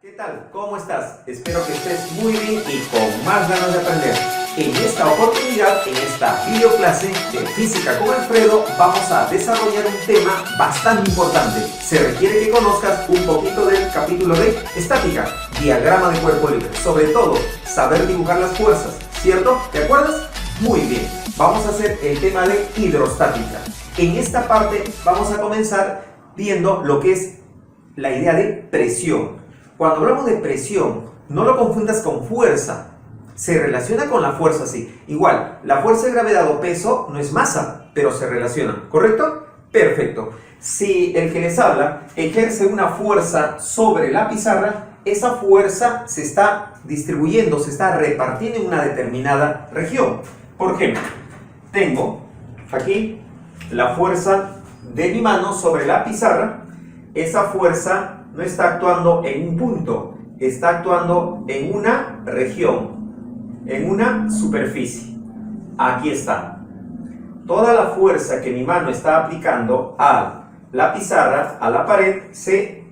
¿Qué tal? ¿Cómo estás? Espero que estés muy bien y con más ganas de aprender. En esta oportunidad, en esta videoclase de Física con Alfredo, vamos a desarrollar un tema bastante importante. Se requiere que conozcas un poquito del capítulo de estática, diagrama de cuerpo libre. Sobre todo, saber dibujar las fuerzas, ¿cierto? ¿Te acuerdas? Muy bien. Vamos a hacer el tema de hidrostática. En esta parte vamos a comenzar viendo lo que es la idea de presión. Cuando hablamos de presión, no lo confundas con fuerza. Se relaciona con la fuerza, sí. Igual, la fuerza de gravedad o peso no es masa, pero se relaciona, ¿correcto? Perfecto. Si el que les habla ejerce una fuerza sobre la pizarra, esa fuerza se está distribuyendo, se está repartiendo en una determinada región. Por ejemplo, tengo aquí la fuerza de mi mano sobre la pizarra. Esa fuerza no está actuando en un punto, está actuando en una región, en una superficie. Aquí está. Toda la fuerza que mi mano está aplicando a la pizarra, a la pared, se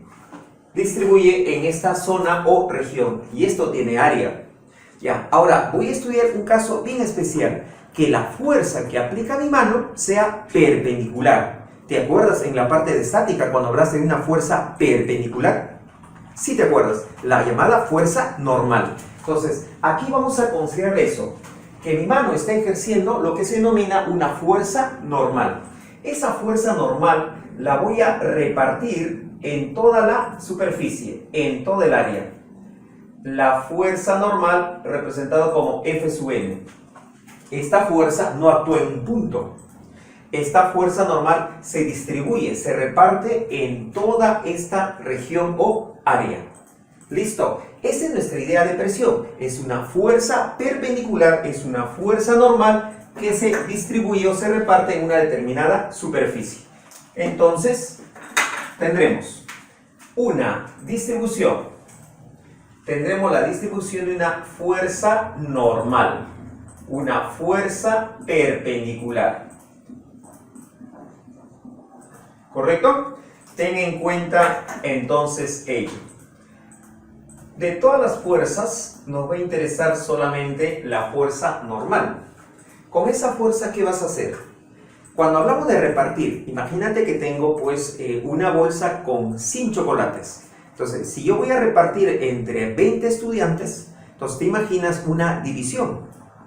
distribuye en esta zona o región. Y esto tiene área. Ya, ahora voy a estudiar un caso bien especial, que la fuerza que aplica mi mano sea perpendicular. ¿Te acuerdas en la parte de estática cuando hablaste de una fuerza perpendicular? Sí te acuerdas, la llamada fuerza normal. Entonces, aquí vamos a considerar eso, que mi mano está ejerciendo lo que se denomina una fuerza normal. Esa fuerza normal la voy a repartir en toda la superficie, en todo el área. La fuerza normal representada como F sub n. Esta fuerza no actúa en un punto. Esta fuerza normal se distribuye, se reparte en toda esta región o área. ¿Listo? Esa es nuestra idea de presión. Es una fuerza perpendicular, es una fuerza normal que se distribuye o se reparte en una determinada superficie. Entonces, tendremos una distribución. Tendremos la distribución de una fuerza normal, una fuerza perpendicular. ¿Correcto? Ten en cuenta entonces ello. De todas las fuerzas nos va a interesar solamente la fuerza normal. Con esa fuerza, ¿qué vas a hacer? Cuando hablamos de repartir, imagínate que tengo pues una bolsa con 100 chocolates. Entonces, si yo voy a repartir entre 20 estudiantes, entonces te imaginas una división,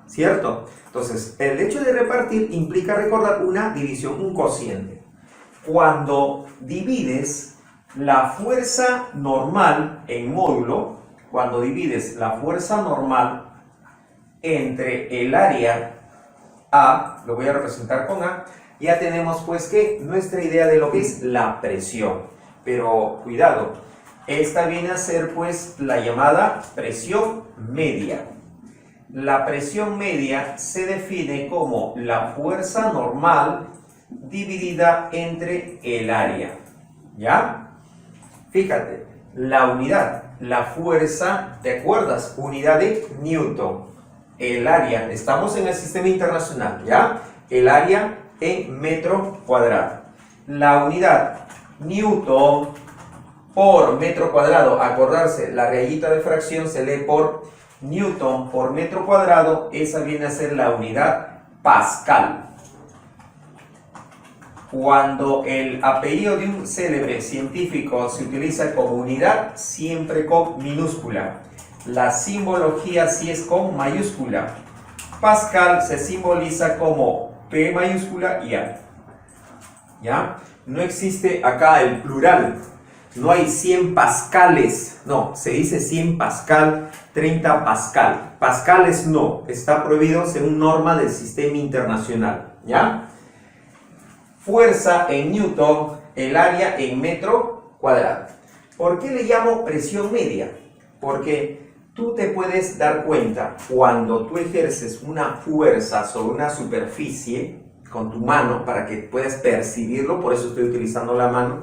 ¿cierto? Entonces, el hecho de repartir implica recordar una división, un cociente. Cuando divides la fuerza normal en módulo, cuando divides la fuerza normal entre el área A, lo voy a representar con A, ya tenemos pues que nuestra idea de lo que es la presión. Pero cuidado, esta viene a ser pues la llamada presión media. La presión media se define como la fuerza normal dividida entre el área, ¿ya? Fíjate, la unidad, la fuerza, ¿te acuerdas? Unidad de Newton. El área, estamos en el sistema internacional, ¿ya? El área en metro cuadrado. La unidad Newton por metro cuadrado, acordarse, la rayita de fracción se lee por Newton por metro cuadrado, esa viene a ser la unidad Pascal. Cuando el apellido de un célebre científico se utiliza como unidad, siempre con minúscula. La simbología sí es con mayúscula. Pascal se simboliza como P mayúscula y A. ¿Ya? No existe acá el plural. No hay 100 pascales. No, se dice 100 pascal, 30 pascal. Pascales no, está prohibido según norma del sistema internacional. ¿Ya? Fuerza en Newton, el área en metro cuadrado. ¿Por qué le llamo presión media? Porque tú te puedes dar cuenta cuando tú ejerces una fuerza sobre una superficie con tu mano para que puedas percibirlo, por eso estoy utilizando la mano.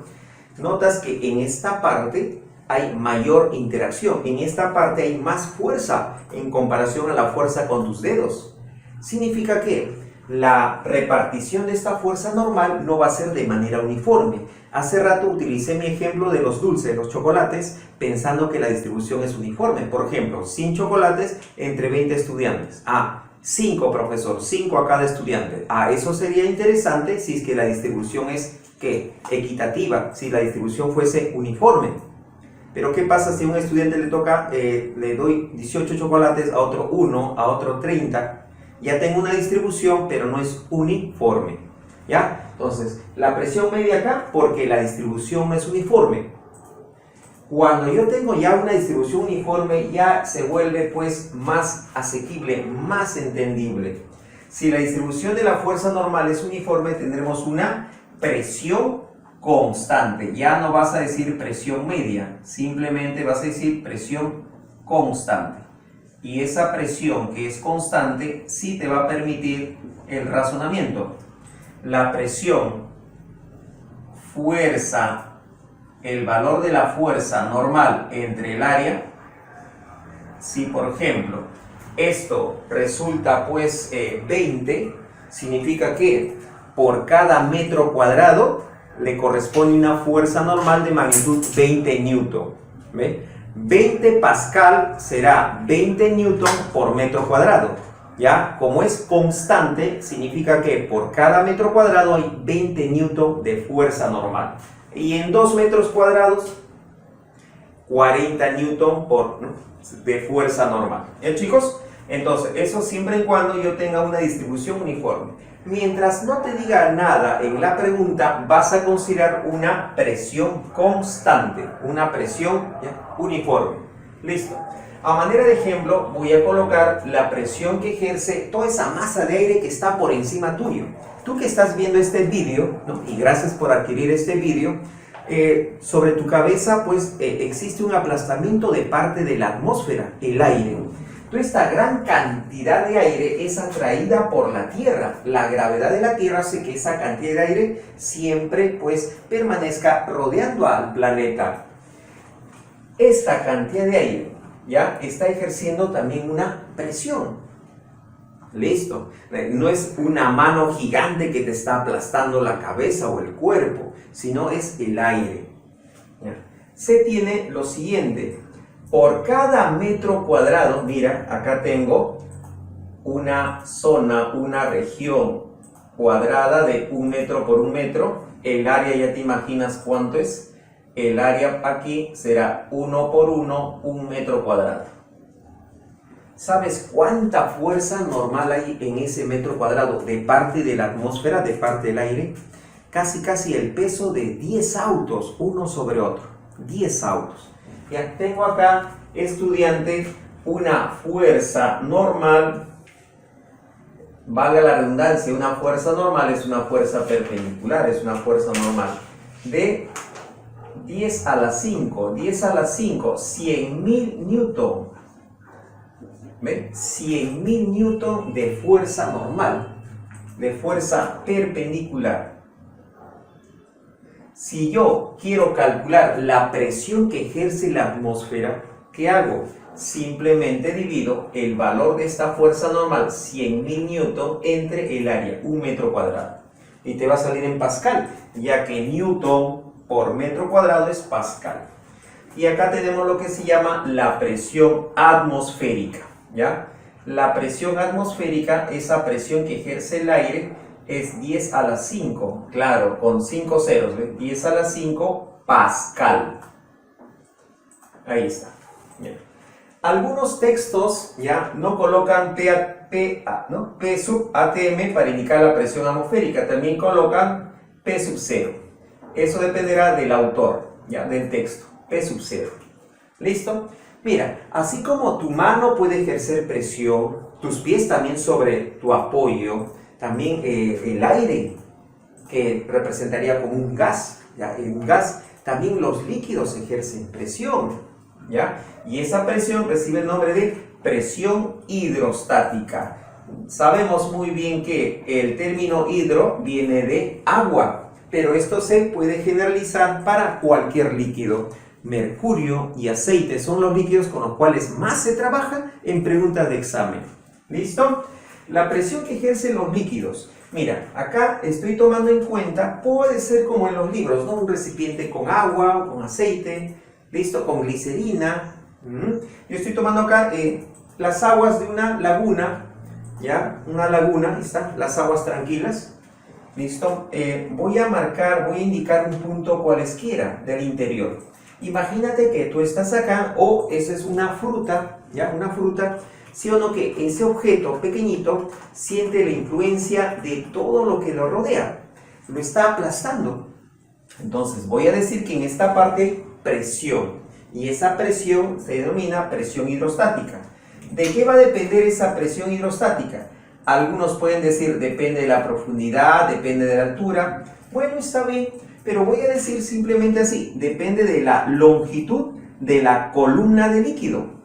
Notas que en esta parte hay mayor interacción, en esta parte hay más fuerza en comparación a la fuerza con tus dedos. ¿Significa qué? la repartición de esta fuerza normal no va a ser de manera uniforme. Hace rato utilicé mi ejemplo de los dulces, los chocolates, pensando que la distribución es uniforme. Por ejemplo, 100 chocolates entre 20 estudiantes. 5, profesor, 5 a cada estudiante. Eso sería interesante si es que la distribución es, ¿qué? Equitativa, si la distribución fuese uniforme. Pero ¿qué pasa si a un estudiante le toca, le doy 18 chocolates, a otro 1, a otro 30? Ya tengo una distribución, pero no es uniforme, ¿ya? Entonces, la presión media acá, porque la distribución no es uniforme. Cuando yo tengo ya una distribución uniforme, ya se vuelve pues más asequible, más entendible. Si la distribución de la fuerza normal es uniforme, tendremos una presión constante. Ya no vas a decir presión media, simplemente vas a decir presión constante. Y esa presión que es constante sí te va a permitir el razonamiento. La presión, fuerza, el valor de la fuerza normal entre el área. Si por ejemplo esto resulta pues 20, significa que por cada metro cuadrado le corresponde una fuerza normal de magnitud 20 newton. ¿Ve? 20 pascal será 20 newton por metro cuadrado. ¿Ya? Como es constante, significa que por cada metro cuadrado hay 20 newton de fuerza normal. Y en 2 metros cuadrados, 40 newton de fuerza normal. ¿Ya, chicos? Entonces, eso siempre y cuando yo tenga una distribución uniforme. Mientras no te diga nada en la pregunta, vas a considerar una presión constante, una presión uniforme. Listo. A manera de ejemplo, voy a colocar la presión que ejerce toda esa masa de aire que está por encima tuyo. Tú que estás viendo este vídeo, ¿no? Y gracias por adquirir este vídeo, sobre tu cabeza pues existe un aplastamiento de parte de la atmósfera, el aire. Toda esta gran cantidad de aire es atraída por la Tierra. La gravedad de la Tierra hace que esa cantidad de aire siempre pues permanezca rodeando al planeta. Esta cantidad de aire ya está ejerciendo también una presión. Listo. No es una mano gigante que te está aplastando la cabeza o el cuerpo, sino es el aire. ¿Ya? Se tiene lo siguiente. Por cada metro cuadrado, mira, acá tengo una zona, una región cuadrada de 1 metro por 1 metro. El área ya te imaginas cuánto es. El área aquí será 1 por 1, 1 metro cuadrado. ¿Sabes cuánta fuerza normal hay en ese metro cuadrado de parte de la atmósfera, de parte del aire? Casi el peso de 10 autos, uno sobre otro. 10 autos. Ya tengo acá, estudiante, una fuerza normal, valga la redundancia, una fuerza normal es una fuerza perpendicular, es una fuerza normal de 10 a la 5, 10 a la 5, 100.000 newton. ¿Ven? 100.000 newton de fuerza normal, de fuerza perpendicular. Si yo quiero calcular la presión que ejerce la atmósfera, ¿qué hago? Simplemente divido el valor de esta fuerza normal, 100.000 newton, entre el área, 1 metro cuadrado. Y te va a salir en pascal, ya que newton por metro cuadrado es pascal. Y acá tenemos lo que se llama la presión atmosférica, ¿ya? La presión atmosférica, esa presión que ejerce el aire, es 10 a la 5, claro, con 5 ceros, ¿ves? 10 a la 5 pascal. Ahí está. Bien. Algunos textos ya no colocan P sub atm para indicar la presión atmosférica, también colocan P sub 0. Eso dependerá del autor, ya, del texto, P sub 0. ¿Listo? Mira, así como tu mano puede ejercer presión, tus pies también sobre tu apoyo, también el aire, que representaría como un gas, ¿ya? Un gas, también los líquidos ejercen presión, ¿ya? Y esa presión recibe el nombre de presión hidrostática. Sabemos muy bien que el término hidro viene de agua, pero esto se puede generalizar para cualquier líquido. Mercurio y aceite son los líquidos con los cuales más se trabaja en preguntas de examen. ¿Listo? La presión que ejercen los líquidos. Mira, acá estoy tomando en cuenta, puede ser como en los libros, ¿no? Un recipiente con agua, con aceite, listo, con glicerina. Yo estoy tomando acá las aguas de una laguna, ¿ya? Una laguna, ahí está, las aguas tranquilas. ¿Listo? Voy a indicar un punto cualesquiera del interior. Imagínate que tú estás acá, o esa es una fruta, ¿ya? Una fruta, ¿sí o no? Que ese objeto pequeñito siente la influencia de todo lo que lo rodea. Lo está aplastando. Entonces, voy a decir que en esta parte hay presión. Y esa presión se denomina presión hidrostática. ¿De qué va a depender esa presión hidrostática? Algunos pueden decir, depende de la profundidad, depende de la altura. Bueno, está bien, pero voy a decir simplemente así, depende de la longitud de la columna de líquido.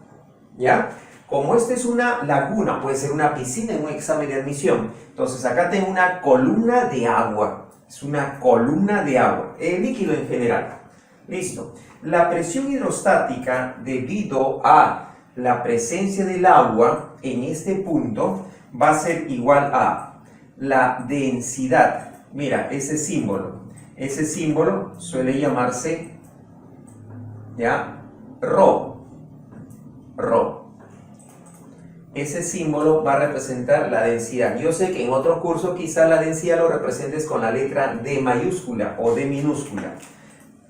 ¿Ya? Como esta es una laguna, puede ser una piscina en un examen de admisión. Entonces acá tengo una columna de agua. Es una columna de agua, el líquido en general. Listo. La presión hidrostática, debido a la presencia del agua en este punto, va a ser igual a la densidad. Mira, ese símbolo suele llamarse, ¿ya? Rho. Ese símbolo va a representar la densidad. Yo sé que en otro curso quizá la densidad lo representes con la letra D mayúscula o D minúscula.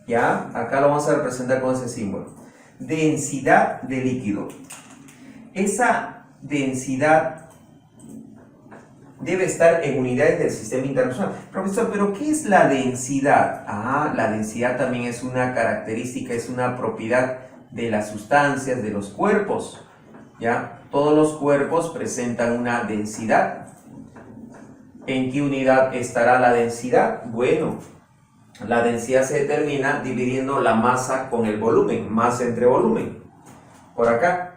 ¿Ya? Acá lo vamos a representar con ese símbolo. Densidad de líquido. Esa densidad debe estar en unidades del sistema internacional. Profesor, ¿pero qué es la densidad? La densidad también es una característica, es una propiedad de las sustancias, de los cuerpos. ¿Ya? Todos los cuerpos presentan una densidad. ¿En qué unidad estará la densidad? Bueno, la densidad se determina dividiendo la masa con el volumen, masa entre volumen. Por acá,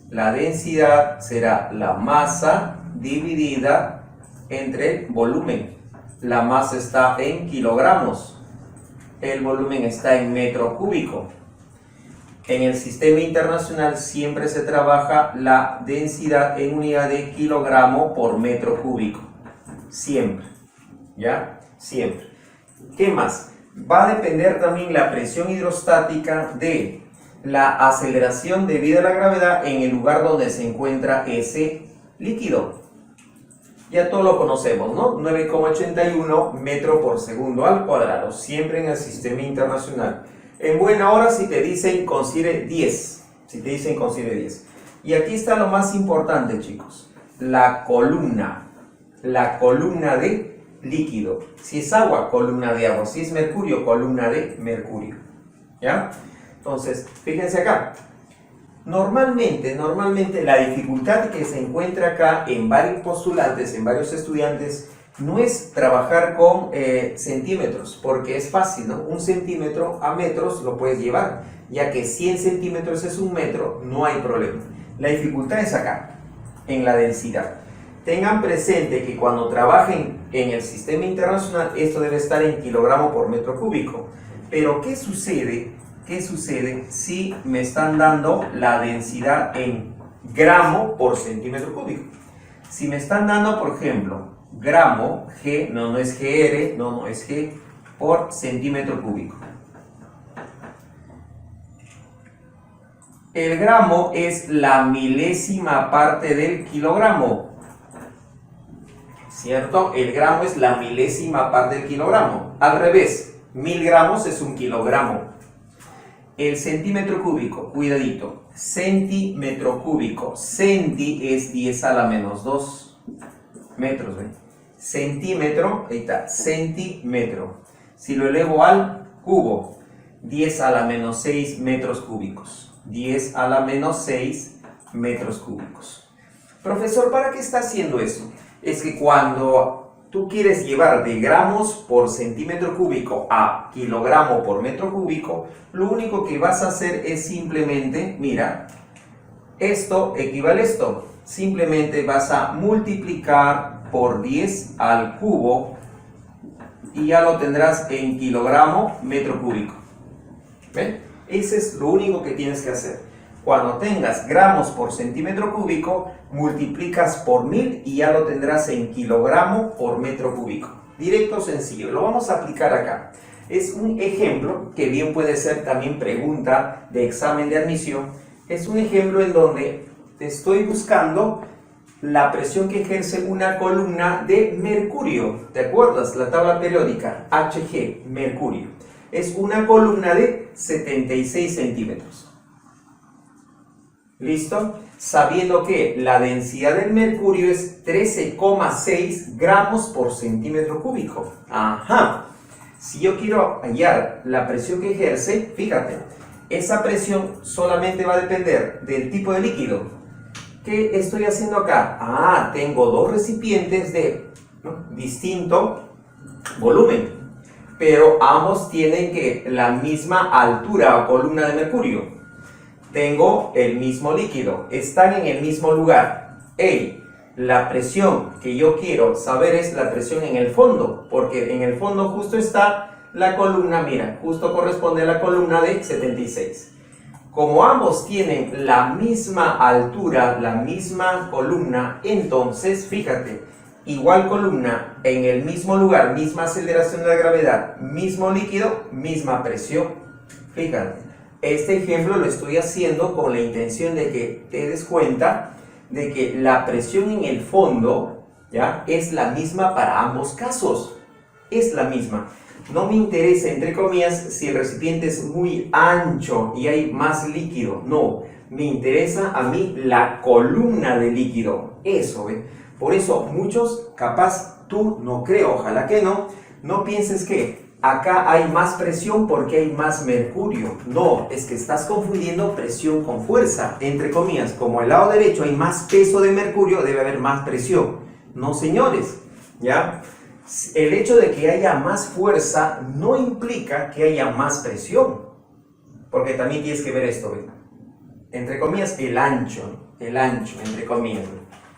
la densidad será la masa dividida entre volumen. La masa está en kilogramos, el volumen está en metro cúbico. En el sistema internacional siempre se trabaja la densidad en unidad de kilogramo por metro cúbico. Siempre. ¿Ya? Siempre. ¿Qué más? Va a depender también la presión hidrostática de la aceleración debido a la gravedad en el lugar donde se encuentra ese líquido. Ya todo lo conocemos, ¿no? 9,81 metros por segundo al cuadrado, siempre en el sistema internacional. En buena hora si te dicen considere 10. Y aquí está lo más importante, chicos. La columna de líquido. Si es agua, columna de agua. Si es mercurio, columna de mercurio. ¿Ya? Entonces, fíjense acá. Normalmente la dificultad que se encuentra acá en varios postulantes, en varios estudiantes, no es trabajar con centímetros, porque es fácil, ¿no? 1 centímetro a metros lo puedes llevar, ya que 100 centímetros es 1 metro, no hay problema. La dificultad es acá, en la densidad. Tengan presente que cuando trabajen en el sistema internacional, esto debe estar en kilogramo por metro cúbico. Pero, ¿qué sucede si me están dando la densidad en gramo por centímetro cúbico? Si me están dando, por ejemplo, gramo, G, no es GR, no es G, por centímetro cúbico. El gramo es la milésima parte del kilogramo, ¿cierto? El gramo es la milésima parte del kilogramo. Al revés, 1000 gramos es 1 kilogramo. El centímetro cúbico, cuidadito, centímetro cúbico, centi es 10 a la menos 2 metros, ¿ven? Centímetro, ahí está, centímetro. Si lo elevo al cubo, 10 a la menos 6 metros cúbicos. 10 a la menos 6 metros cúbicos. Profesor, ¿para qué está haciendo eso? Es que cuando tú quieres llevar de gramos por centímetro cúbico a kilogramo por metro cúbico, lo único que vas a hacer es simplemente, mira, esto equivale a esto. Simplemente vas a multiplicar por 10 al cubo y ya lo tendrás en kilogramo metro cúbico. ¿Ven? Ese es lo único que tienes que hacer. Cuando tengas gramos por centímetro cúbico, multiplicas por 1000 y ya lo tendrás en kilogramo por metro cúbico. Directo, sencillo. Lo vamos a aplicar acá. Es un ejemplo que bien puede ser también pregunta de examen de admisión. Es un ejemplo en donde estoy buscando la presión que ejerce una columna de mercurio. ¿Te acuerdas? La tabla periódica, Hg, mercurio. Es una columna de 76 centímetros. ¿Listo? Sabiendo que la densidad del mercurio es 13,6 gramos por centímetro cúbico. Ajá. Si yo quiero hallar la presión que ejerce, fíjate, esa presión solamente va a depender del tipo de líquido. ¿Qué estoy haciendo acá? Tengo dos recipientes de distinto volumen, pero ambos tienen la misma altura o columna de mercurio. Tengo el mismo líquido, están en el mismo lugar. La presión que yo quiero saber es la presión en el fondo, porque en el fondo justo está la columna, mira, justo corresponde a la columna de 76. Como ambos tienen la misma altura, la misma columna, entonces, fíjate, igual columna, en el mismo lugar, misma aceleración de la gravedad, mismo líquido, misma presión. Fíjate, este ejemplo lo estoy haciendo con la intención de que te des cuenta de que la presión en el fondo, ¿ya?, es la misma para ambos casos. Es la misma. No me interesa, entre comillas, si el recipiente es muy ancho y hay más líquido. No, me interesa a mí la columna de líquido. Eso, ¿ve? Por eso muchos, capaz tú, no creo, ojalá que no pienses que acá hay más presión porque hay más mercurio. No, es que estás confundiendo presión con fuerza. Entre comillas, como el lado derecho hay más peso de mercurio, debe haber más presión. No, señores, ¿ya? El hecho de que haya más fuerza no implica que haya más presión. Porque también tienes que ver esto, ¿ve? Entre comillas, el ancho, entre comillas,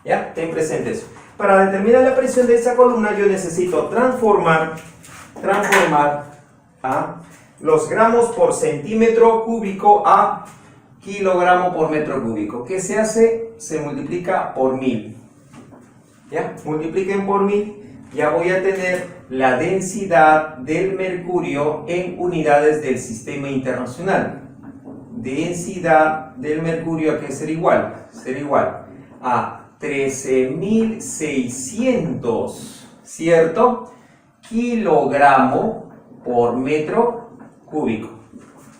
¿ya? Ten presente eso. Para determinar la presión de esa columna yo necesito transformar los gramos por centímetro cúbico a kilogramo por metro cúbico. ¿Qué se hace? Se multiplica por 1000. ¿Ya? Multipliquen por 1000. Ya voy a tener la densidad del mercurio en unidades del sistema internacional. Densidad del mercurio, ¿a qué será igual? Será igual a 13.600, ¿cierto?, kilogramo por metro cúbico.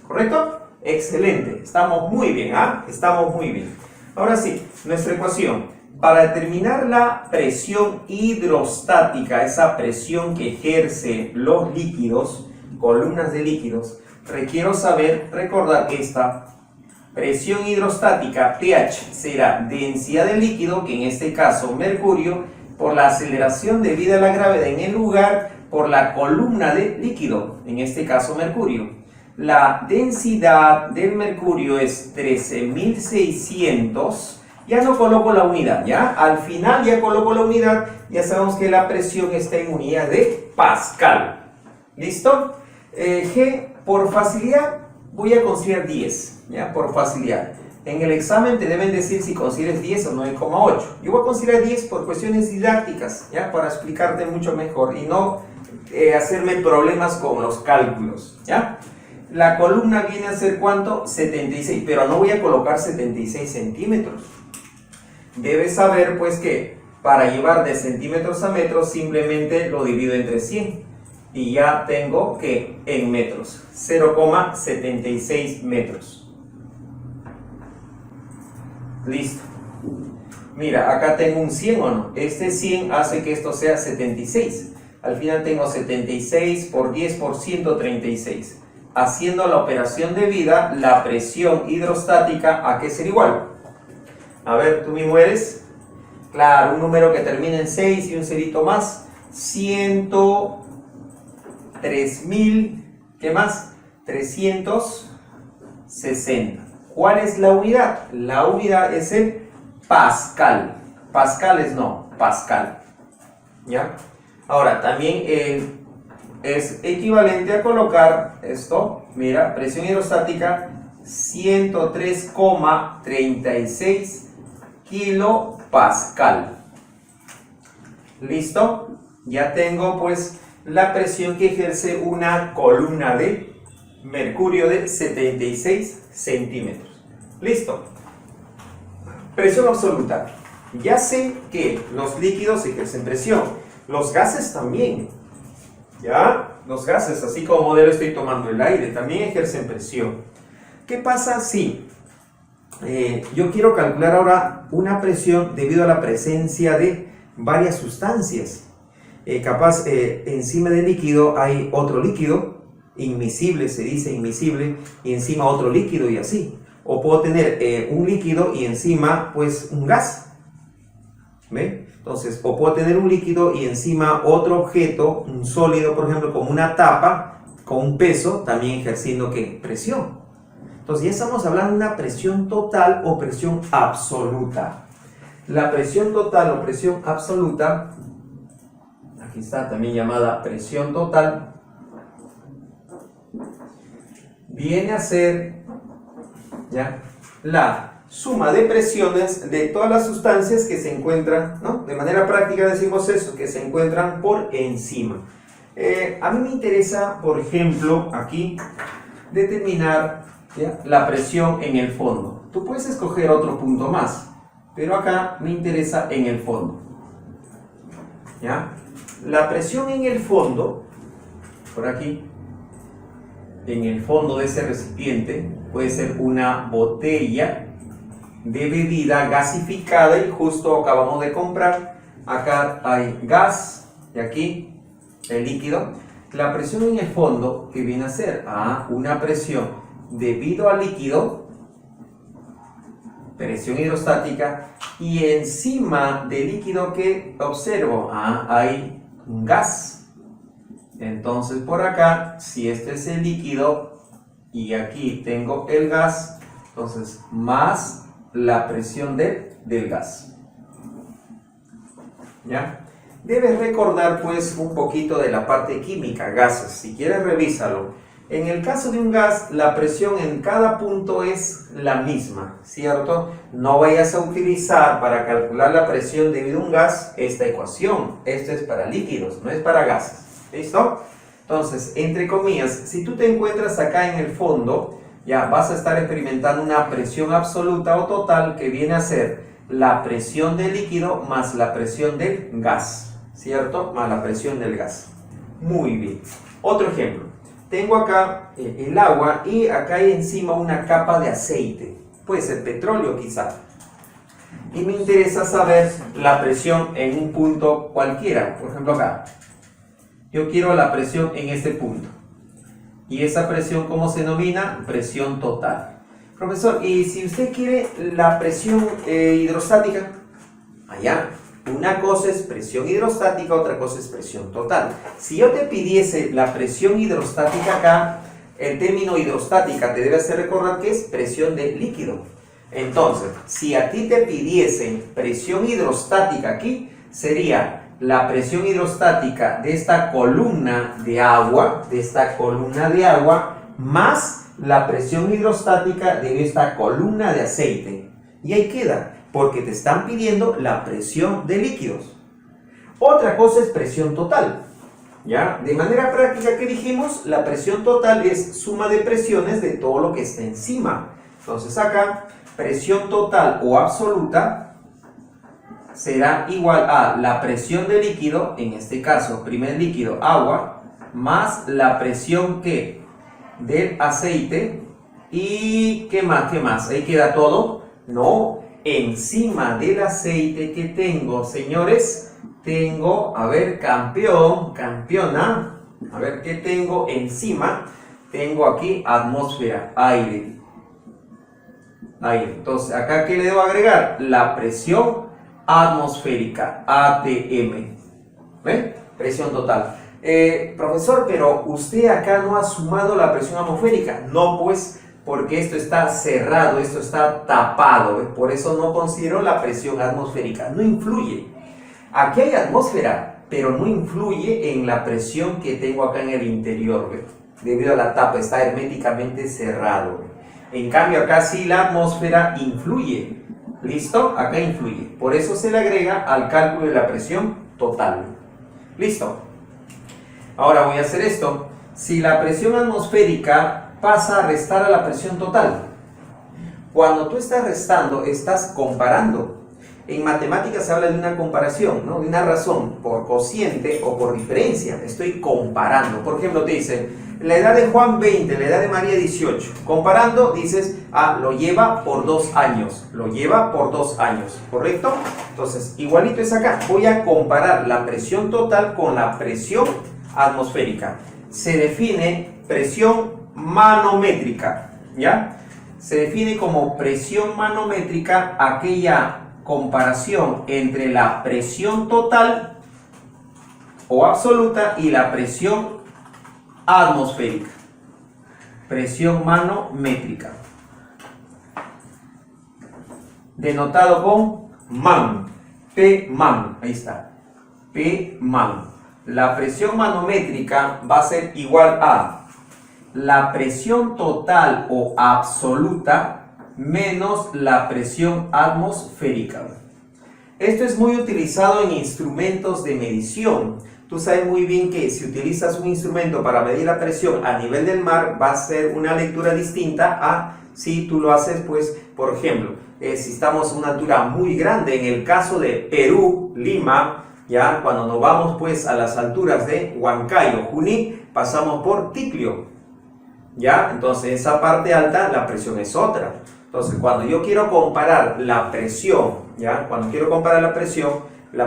¿Correcto? Excelente. Estamos muy bien, ¿ah? Estamos muy bien. Ahora sí, nuestra ecuación. Para determinar la presión hidrostática, esa presión que ejerce los líquidos, columnas de líquidos, requiero recordar que esta presión hidrostática, pH, será densidad del líquido, que en este caso mercurio, por la aceleración debida a la gravedad en el lugar, por la columna de líquido, en este caso mercurio. La densidad del mercurio es 13.600. Ya no coloco la unidad, ¿ya? Al final ya coloco la unidad, ya sabemos que la presión está en unidad de Pascal. ¿Listo? G, por facilidad, voy a considerar 10, ¿ya? Por facilidad. En el examen te deben decir si consideres 10 o 9,8. Yo voy a considerar 10 por cuestiones didácticas, ¿ya? Para explicarte mucho mejor y no hacerme problemas con los cálculos, ¿ya? La columna viene a ser ¿cuánto? 76, pero no voy a colocar 76 centímetros. Debes saber pues que para llevar de centímetros a metros simplemente lo divido entre 100 y ya tengo que en metros, 0,76 metros. Listo. Mira, acá tengo un 100 o no. Este 100 hace que esto sea 76. Al final tengo 76 por 10 por 136. Haciendo la operación debida, la presión hidrostática, ¿a qué será igual? A ver, tú mismo eres. Claro, un número que termina en 6 y un cerito más. 103.000, ¿qué más? 360. ¿Cuál es la unidad? La unidad es el Pascal. Pascales no, Pascal. ¿Ya? Ahora, también es equivalente a colocar esto, mira, presión hidrostática 103,36 kilopascal. ¿Listo? Ya tengo pues la presión que ejerce una columna de mercurio de 76 centímetros. ¿Listo? Presión absoluta. Ya sé que los líquidos ejercen presión, los gases también. ¿Ya? Los gases, así como modelo estoy tomando el aire, también ejercen presión. ¿Qué pasa si yo quiero calcular ahora una presión debido a la presencia de varias sustancias? Capaz encima del líquido hay otro líquido, inmiscible, se dice inmiscible, y encima otro líquido y así. O puedo tener un líquido y encima pues un gas. ¿Ve? Entonces, o puedo tener un líquido y encima otro objeto, un sólido, por ejemplo, como una tapa, con un peso, también ejerciendo ¿qué? Presión. Entonces, ya estamos hablando de una presión total o presión absoluta. La presión total o presión absoluta, aquí está también llamada presión total, viene a ser ¿ya? La suma de presiones de todas las sustancias que se encuentran, ¿no? De manera práctica decimos eso, que se encuentran por encima. A mí me interesa, por ejemplo, aquí, determinar ¿ya? La presión en el fondo. Tú puedes escoger otro punto más, pero acá me interesa en el fondo. ¿Ya? La presión en el fondo, por aquí, en el fondo de ese recipiente, puede ser una botella de bebida gasificada y justo acabamos de comprar. Acá hay gas y aquí el líquido. La presión en el fondo, ¿qué viene a ser? Una presión debido al líquido, presión hidrostática, y encima del líquido que observo, hay un gas. Entonces por acá, si este es el líquido y aquí tengo el gas, entonces más la presión del gas. ¿Ya? Debes recordar pues un poquito de la parte química, gases, si quieres revísalo. En el caso de un gas, la presión en cada punto es la misma, ¿cierto? No vayas a utilizar para calcular la presión debido a un gas esta ecuación. Esto es para líquidos, no es para gases. ¿Listo? Entonces, entre comillas, si tú te encuentras acá en el fondo, ya vas a estar experimentando una presión absoluta o total que viene a ser la presión del líquido más la presión del gas, ¿cierto? Más la presión del gas. Muy bien. Otro ejemplo. Tengo acá el agua y acá hay encima una capa de aceite. Puede ser petróleo quizá. Y me interesa saber la presión en un punto cualquiera. Por ejemplo acá. Yo quiero la presión en este punto. Y esa presión, ¿cómo se denomina? Presión total. Profesor, ¿y si usted quiere la presión hidrostática? Allá. Una cosa es presión hidrostática, otra cosa es presión total. Si yo te pidiese la presión hidrostática acá, el término hidrostática te debe hacer recordar que es presión de líquido. Entonces, si a ti te pidiesen presión hidrostática aquí, sería la presión hidrostática de esta columna de agua, más la presión hidrostática de esta columna de aceite. Y ahí queda, porque te están pidiendo la presión de líquidos. Otra cosa es presión total. ¿Ya? De manera práctica, ¿qué dijimos? La presión total es suma de presiones de todo lo que está encima. Entonces acá, presión total o absoluta será igual a la presión de líquido, en este caso, primer líquido, agua, más la presión que del aceite. ¿Y qué más? ¿Qué más? ¿Ahí queda todo? No, encima del aceite que tengo, señores, tengo, a ver, campeona, a ver, ¿qué tengo encima? Tengo aquí atmósfera, aire. Entonces, ¿acá qué le debo agregar? La presión atmosférica, ATM. ¿Ven? Presión total. Profesor, pero usted acá no ha sumado la presión atmosférica. No, pues, porque esto está cerrado, esto está tapado. ¿Ves? Por eso no considero la presión atmosférica. No influye. Aquí hay atmósfera, pero no influye en la presión que tengo acá en el interior. ¿Ves? Debido a la tapa, está herméticamente cerrado. ¿Ves? En cambio acá sí la atmósfera influye. ¿Listo? Acá influye. Por eso se le agrega al cálculo de la presión total. ¿Listo? Ahora voy a hacer esto. Si la presión atmosférica pasa a restar a la presión total. Cuando tú estás restando, estás comparando. En matemáticas se habla de una comparación, ¿no? De una razón por cociente o por diferencia. Estoy comparando. Por ejemplo, te dice, la edad de Juan 20, la edad de María 18. Comparando, dices, lo lleva por 2 años. Lo lleva por 2 años, ¿correcto? Entonces, igualito es acá. Voy a comparar la presión total con la presión atmosférica. Se define presión manométrica, ¿ya? Se define como presión manométrica aquella comparación entre la presión total o absoluta y la presión atmosférica. Presión manométrica. Denotado con man. P man. Ahí está. P man. La presión manométrica va a ser igual a la presión total o absoluta menos la presión atmosférica. Esto es muy utilizado en instrumentos de medición. Tú sabes muy bien que si utilizas un instrumento para medir la presión a nivel del mar, va a ser una lectura distinta a si tú lo haces, pues, por ejemplo, si estamos a una altura muy grande, en el caso de Perú, Lima, ya cuando nos vamos pues a las alturas de Huancayo, Junín, pasamos por Ticlio, ya, entonces esa parte alta la presión es otra. Entonces cuando yo quiero comparar la presión, ya, cuando quiero comparar la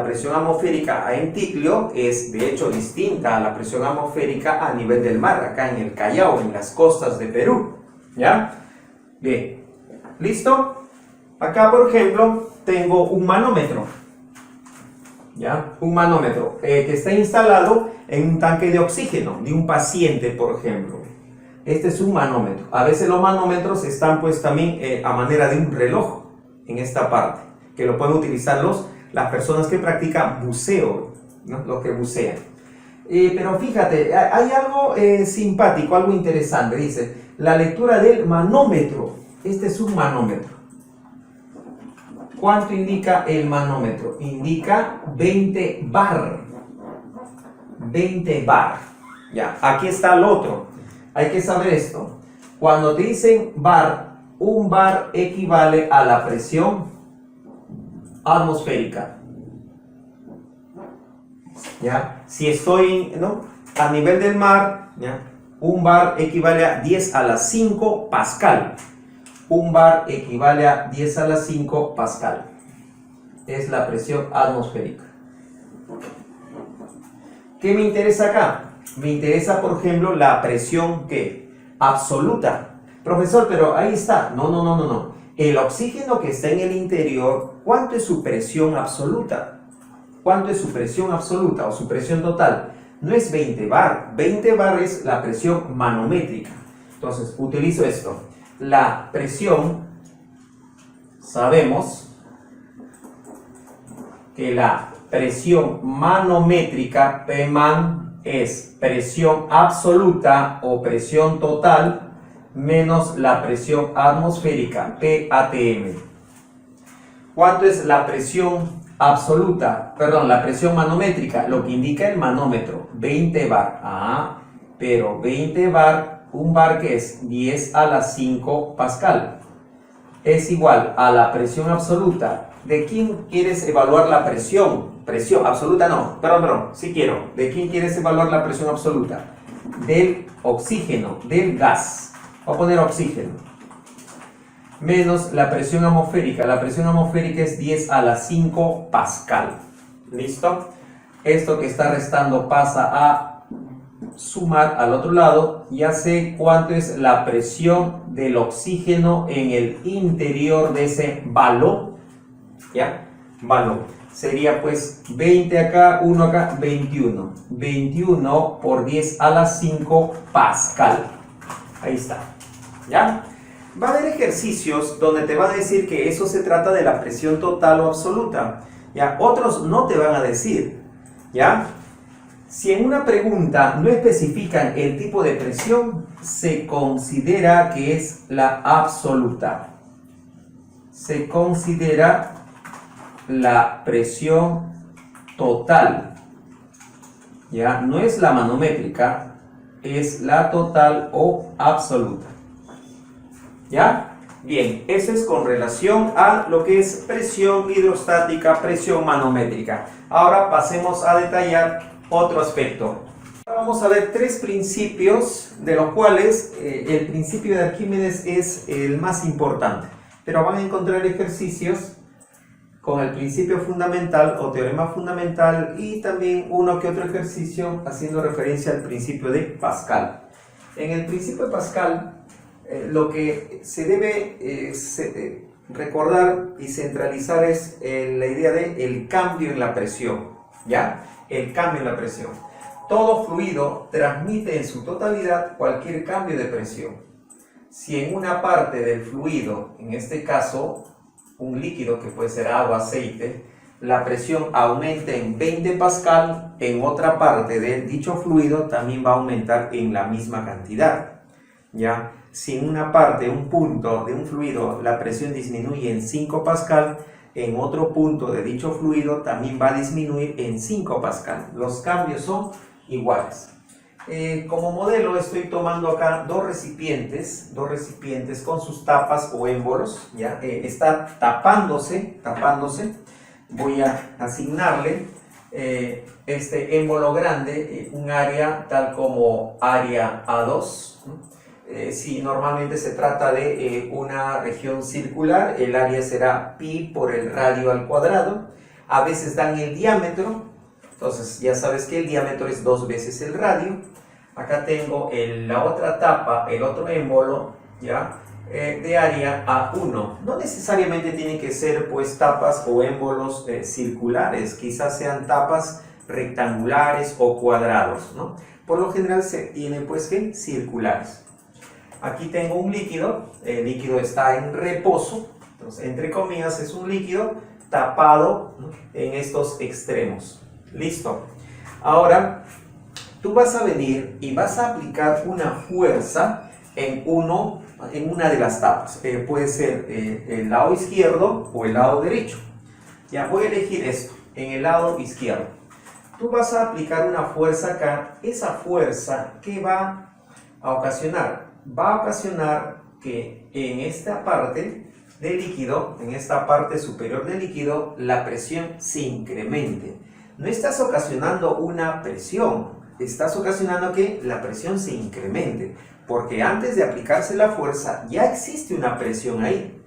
presión atmosférica en Ticlio es de hecho distinta a la presión atmosférica a nivel del mar, acá en el Callao, en las costas de Perú, ya. Bien, ¿listo? Acá por ejemplo tengo un manómetro. ¿Ya? Un manómetro que está instalado en un tanque de oxígeno de un paciente, por ejemplo. Este es un manómetro. A veces los manómetros están pues también a manera de un reloj en esta parte, que lo pueden utilizar las personas que practican buceo, ¿no? Los que bucean. Pero fíjate, hay algo simpático, algo interesante. Dice, la lectura del manómetro. Este es un manómetro. ¿Cuánto indica el manómetro? Indica 20 bar. 20 bar. Ya, aquí está el otro. Hay que saber esto. Cuando te dicen bar, un bar equivale a la presión atmosférica. ¿Ya? Si estoy, ¿no?, a nivel del mar, ¿ya?, un bar equivale a 10 a la 5 pascal. Un bar equivale a 10 a la 5 pascal. Es la presión atmosférica. ¿Qué me interesa acá? Me interesa, por ejemplo, la presión ¿qué? Absoluta. Profesor, pero ahí está. No. El oxígeno que está en el interior, ¿cuánto es su presión absoluta? ¿Cuánto es su presión absoluta o su presión total? No es 20 bar. 20 bar es la presión manométrica. Entonces, utilizo esto. La presión, sabemos que la presión manométrica, Pman, es presión absoluta o presión total menos la presión atmosférica, PATM. ¿Cuánto es la presión absoluta? Perdón, la presión manométrica, lo que indica el manómetro, 20 bar. Pero 20 bar, un bar que es 10 a la 5 pascal, es igual a la presión absoluta. ¿De quién quieres evaluar la presión? Presión absoluta no, perdón, sí quiero. ¿De quién quieres evaluar la presión absoluta? Del oxígeno, del gas. Voy a poner oxígeno. Menos la presión atmosférica. La presión atmosférica es 10 a la 5 pascal. ¿Listo? Esto que está restando pasa a sumar al otro lado. Ya sé cuánto es la presión del oxígeno en el interior de ese balón. ¿Ya? Balón. Sería pues 20 acá, 1 acá, 21. 21 por 10 a la 5 pascal. Ahí está. ¿Ya? Va a haber ejercicios donde te va a decir que eso se trata de la presión total o absoluta. ¿Ya? Otros no te van a decir. ¿Ya? Si en una pregunta no especifican el tipo de presión, se considera que es la absoluta. Se considera la presión total. Ya no es la manométrica, es la total o absoluta. ¿Ya? Bien, eso es con relación a lo que es presión hidrostática, presión manométrica. Ahora pasemos a detallar otro aspecto. Vamos a ver tres principios, de los cuales el principio de Arquímedes es el más importante. Pero van a encontrar ejercicios con el principio fundamental o teorema fundamental y también uno que otro ejercicio haciendo referencia al principio de Pascal. En el principio de Pascal, lo que se debe recordar y centralizar es la idea de el cambio en la presión, ¿ya? El cambio en la presión. Todo fluido transmite en su totalidad cualquier cambio de presión. Si en una parte del fluido, en este caso un líquido que puede ser agua, aceite, la presión aumenta en 20 pascal, en otra parte de dicho fluido también va a aumentar en la misma cantidad. ¿Ya? Si en una parte, un punto de un fluido, la presión disminuye en 5 pascal, en otro punto de dicho fluido también va a disminuir en 5 pascal. Los cambios son iguales. Como modelo estoy tomando acá dos recipientes con sus tapas o émbolos, ¿ya? Está tapándose. Voy a asignarle este émbolo grande un área tal como área A2, ¿no? Si normalmente se trata de una región circular, el área será pi por el radio al cuadrado. A veces dan el diámetro, entonces ya sabes que el diámetro es 2 veces el radio. Acá tengo la otra tapa, el otro émbolo, ¿ya? De área A1. No necesariamente tienen que ser pues tapas o émbolos circulares, quizás sean tapas rectangulares o cuadrados, ¿no? Por lo general se tiene pues que circulares. Aquí tengo un líquido, el líquido está en reposo, entonces entre comillas es un líquido tapado, ¿no?, en estos extremos. Listo. Ahora tú vas a venir y vas a aplicar una fuerza en una de las tapas. Puede ser el lado izquierdo o el lado derecho. Ya voy a elegir esto, en el lado izquierdo. Tú vas a aplicar una fuerza acá. Esa fuerza, ¿qué va a ocasionar? Va a ocasionar que en esta parte del líquido, en esta parte superior del líquido, la presión se incremente. No estás ocasionando una presión, estás ocasionando que la presión se incremente, porque antes de aplicarse la fuerza ya existe una presión ahí.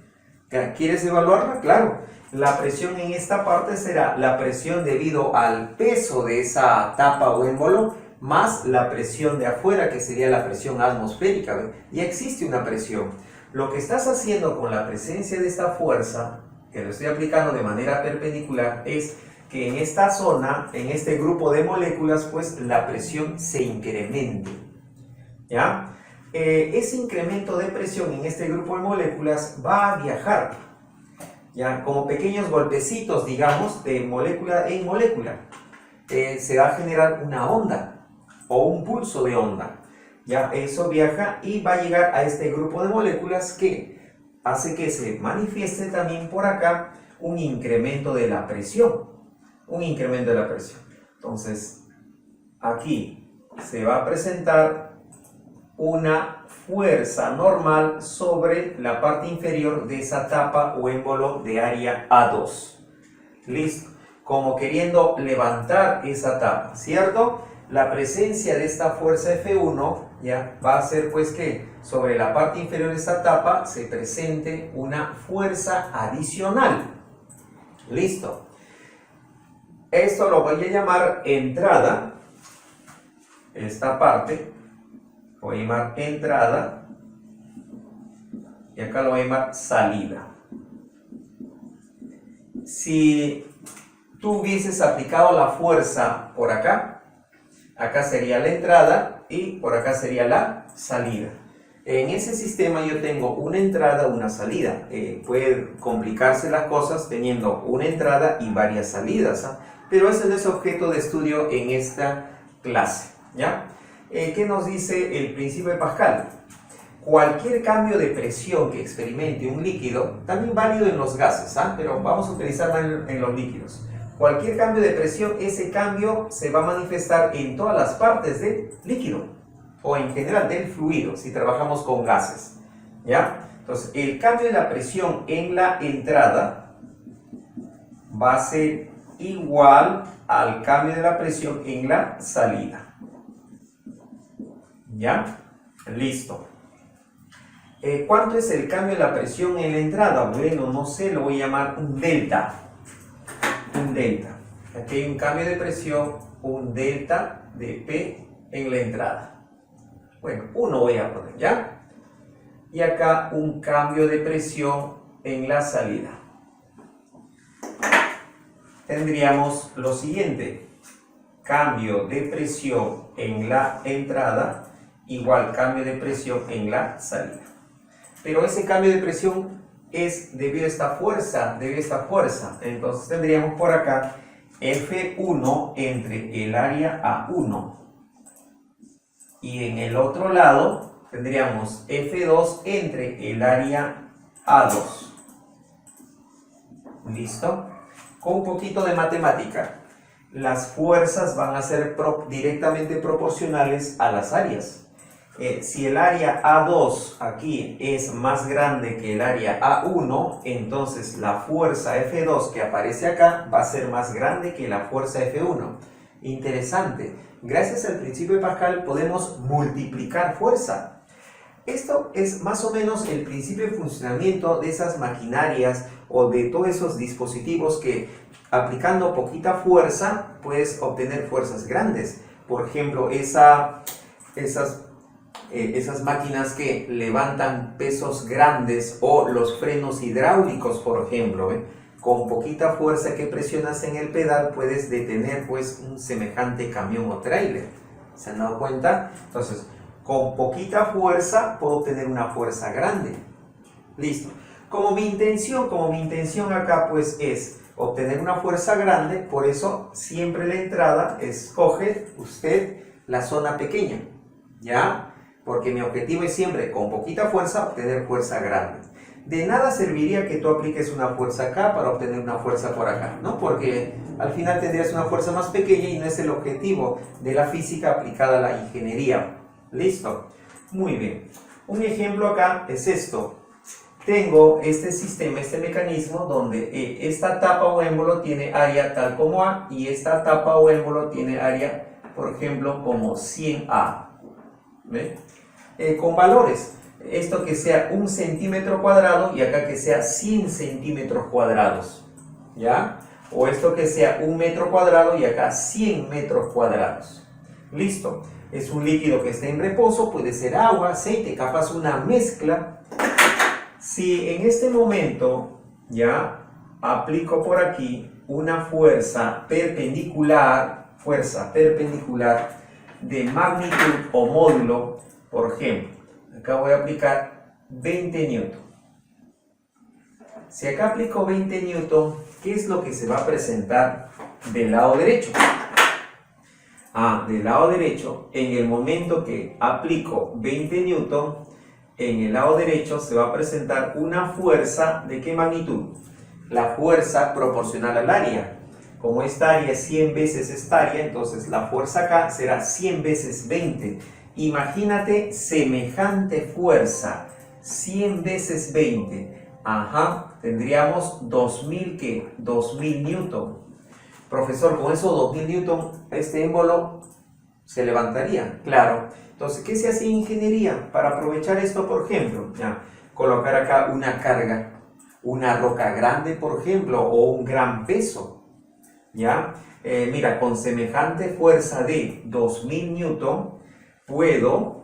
¿Quieres evaluarla? Claro. La presión en esta parte será la presión debido al peso de esa tapa o émbolo, más la presión de afuera, que sería la presión atmosférica. Ya existe una presión. Lo que estás haciendo con la presencia de esta fuerza, que lo estoy aplicando de manera perpendicular, es que en esta zona, en este grupo de moléculas, pues la presión se incremente. ¿Ya? Ese incremento de presión en este grupo de moléculas va a viajar, ¿ya?, como pequeños golpecitos, digamos, de molécula en molécula. Se va a generar una onda o un pulso de onda. Ya eso viaja y va a llegar a este grupo de moléculas que hace que se manifieste también por acá un incremento de la presión. Entonces, aquí se va a presentar una fuerza normal sobre la parte inferior de esa tapa o émbolo de área A2. Listo. Como queriendo levantar esa tapa, ¿cierto? La presencia de esta fuerza F1 ya va a hacer pues que sobre la parte inferior de esta tapa se presente una fuerza adicional. Listo. Esto lo voy a llamar entrada. Esta parte voy a llamar entrada y acá lo voy a llamar salida. Si tú hubieses aplicado la fuerza por acá, acá sería la entrada y por acá sería la salida. En ese sistema yo tengo una entrada, una salida. Puede complicarse las cosas teniendo una entrada y varias salidas, ¿eh? Pero ese no es objeto de estudio en esta clase, ¿ya? ¿Qué nos dice el principio de Pascal? Cualquier cambio de presión que experimente un líquido, también válido en los gases, pero vamos a utilizarlo en los líquidos. Cualquier cambio de presión, ese cambio se va a manifestar en todas las partes del líquido o en general del fluido, si trabajamos con gases, ¿ya? Entonces, el cambio de la presión en la entrada va a ser igual al cambio de la presión en la salida, ¿ya? Listo. ¿Cuánto es el cambio de la presión en la entrada? Bueno, no sé, lo voy a llamar un delta. Un delta. Aquí hay un cambio de presión, un delta de P en la entrada. Bueno, 1 voy a poner, ¿ya? Y acá un cambio de presión en la salida. Tendríamos lo siguiente. Cambio de presión en la entrada igual cambio de presión en la salida. Pero ese cambio de presión es debido a esta fuerza, Entonces tendríamos por acá F1 entre el área A1. Y en el otro lado tendríamos F2 entre el área A2. ¿Listo? Con un poquito de matemática. Las fuerzas van a ser directamente proporcionales a las áreas. Si el área A2 aquí es más grande que el área A1, entonces la fuerza F2 que aparece acá va a ser más grande que la fuerza F1. Interesante. Gracias al principio de Pascal podemos multiplicar fuerza. Esto es más o menos el principio de funcionamiento de esas maquinarias o de todos esos dispositivos que aplicando poquita fuerza puedes obtener fuerzas grandes. Por ejemplo, esas máquinas que levantan pesos grandes o los frenos hidráulicos, por ejemplo, con poquita fuerza que presionas en el pedal puedes detener pues un semejante camión o tráiler. ¿Se han dado cuenta? Entonces, con poquita fuerza puedo obtener una fuerza grande. Listo. Como mi intención acá pues es obtener una fuerza grande, por eso siempre la entrada escoge usted la zona pequeña, ¿ya? Porque mi objetivo es siempre, con poquita fuerza, obtener fuerza grande. De nada serviría que tú apliques una fuerza acá para obtener una fuerza por acá, ¿no? Porque al final tendrías una fuerza más pequeña y no es el objetivo de la física aplicada a la ingeniería. ¿Listo? Muy bien. Un ejemplo acá es esto. Tengo este sistema, este mecanismo donde esta tapa o émbolo tiene área tal como A y esta tapa o émbolo tiene área, por ejemplo, como 100A. ¿Ve? Con valores, esto que sea 1 centímetro cuadrado y acá que sea 100 centímetros cuadrados, ¿ya? O esto que sea 1 metro cuadrado y acá 100 metros cuadrados. Listo, es un líquido que está en reposo, puede ser agua, aceite, capaz una mezcla. Si en este momento ya aplico por aquí una fuerza perpendicular de magnitud o módulo, por ejemplo, acá voy a aplicar 20 newton. Si acá aplico 20 newton, ¿qué es lo que se va a presentar del lado derecho? Del lado derecho, en el momento que aplico 20 newton, en el lado derecho se va a presentar una fuerza ¿de qué magnitud? La fuerza proporcional al área. Como esta área es 100 veces esta área, entonces la fuerza acá será 100 veces 20. Imagínate semejante fuerza, 100 veces 20. Tendríamos 2000, ¿qué? 2000 newton. Profesor, con esos 2000 newton, este émbolo se levantaría. Claro. Entonces, ¿qué se hace en ingeniería? Para aprovechar esto, por ejemplo, colocar acá una carga, una roca grande, por ejemplo, o un gran peso. Mira, con semejante fuerza de 2000 newton, puedo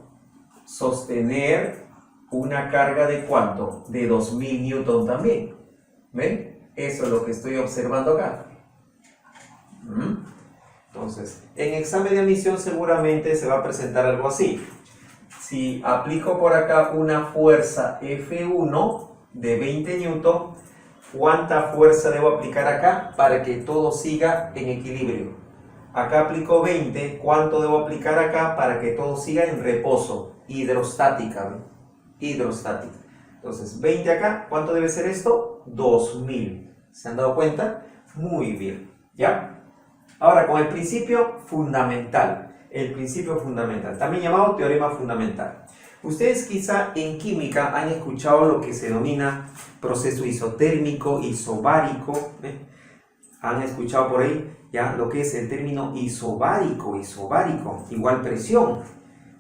sostener una carga de ¿cuánto? De 2000 newton también. ¿Ven? Eso es lo que estoy observando acá. Entonces, en examen de admisión seguramente se va a presentar algo así. Si aplico por acá una fuerza F1 de 20 newton, ¿cuánta fuerza debo aplicar acá para que todo siga en equilibrio? Acá aplico 20. ¿Cuánto debo aplicar acá para que todo siga en reposo? Hidrostática, ¿no? Hidrostática. Entonces, 20 acá. ¿Cuánto debe ser esto? 2000. ¿Se han dado cuenta? Muy bien. ¿Ya? Ahora, con el principio fundamental. El principio fundamental, también llamado teorema fundamental. Ustedes quizá en química han escuchado lo que se denomina proceso isotérmico, isobárico. Han escuchado por ahí ya lo que es el término isobárico, igual presión.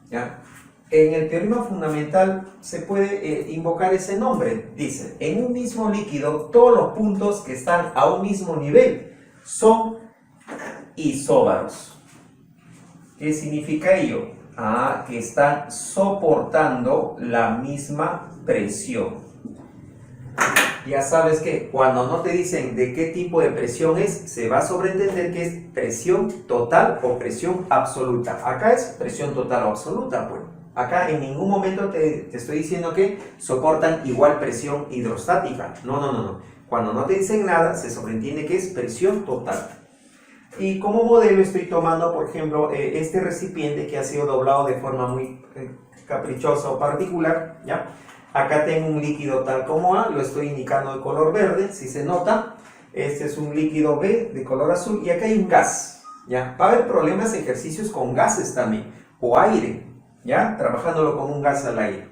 ¿Ya? En el teorema fundamental se puede invocar ese nombre. Dice, en un mismo líquido, todos los puntos que están a un mismo nivel son isóbaros. ¿Qué significa ello? Que están soportando la misma presión. Ya sabes que cuando no te dicen de qué tipo de presión es, se va a sobreentender que es presión total o presión absoluta. Acá es presión total o absoluta, pues. Acá en ningún momento te estoy diciendo que soportan igual presión hidrostática. No. Cuando no te dicen nada, se sobreentiende que es presión total. Y como modelo estoy tomando, por ejemplo, este recipiente que ha sido doblado de forma muy caprichosa o particular, ¿ya? Acá tengo un líquido tal como A, lo estoy indicando de color verde, si se nota. Este es un líquido B de color azul y acá hay un gas, ¿ya? Va a haber problemas, ejercicios con gases también, o aire, ¿ya? Trabajándolo con un gas al aire.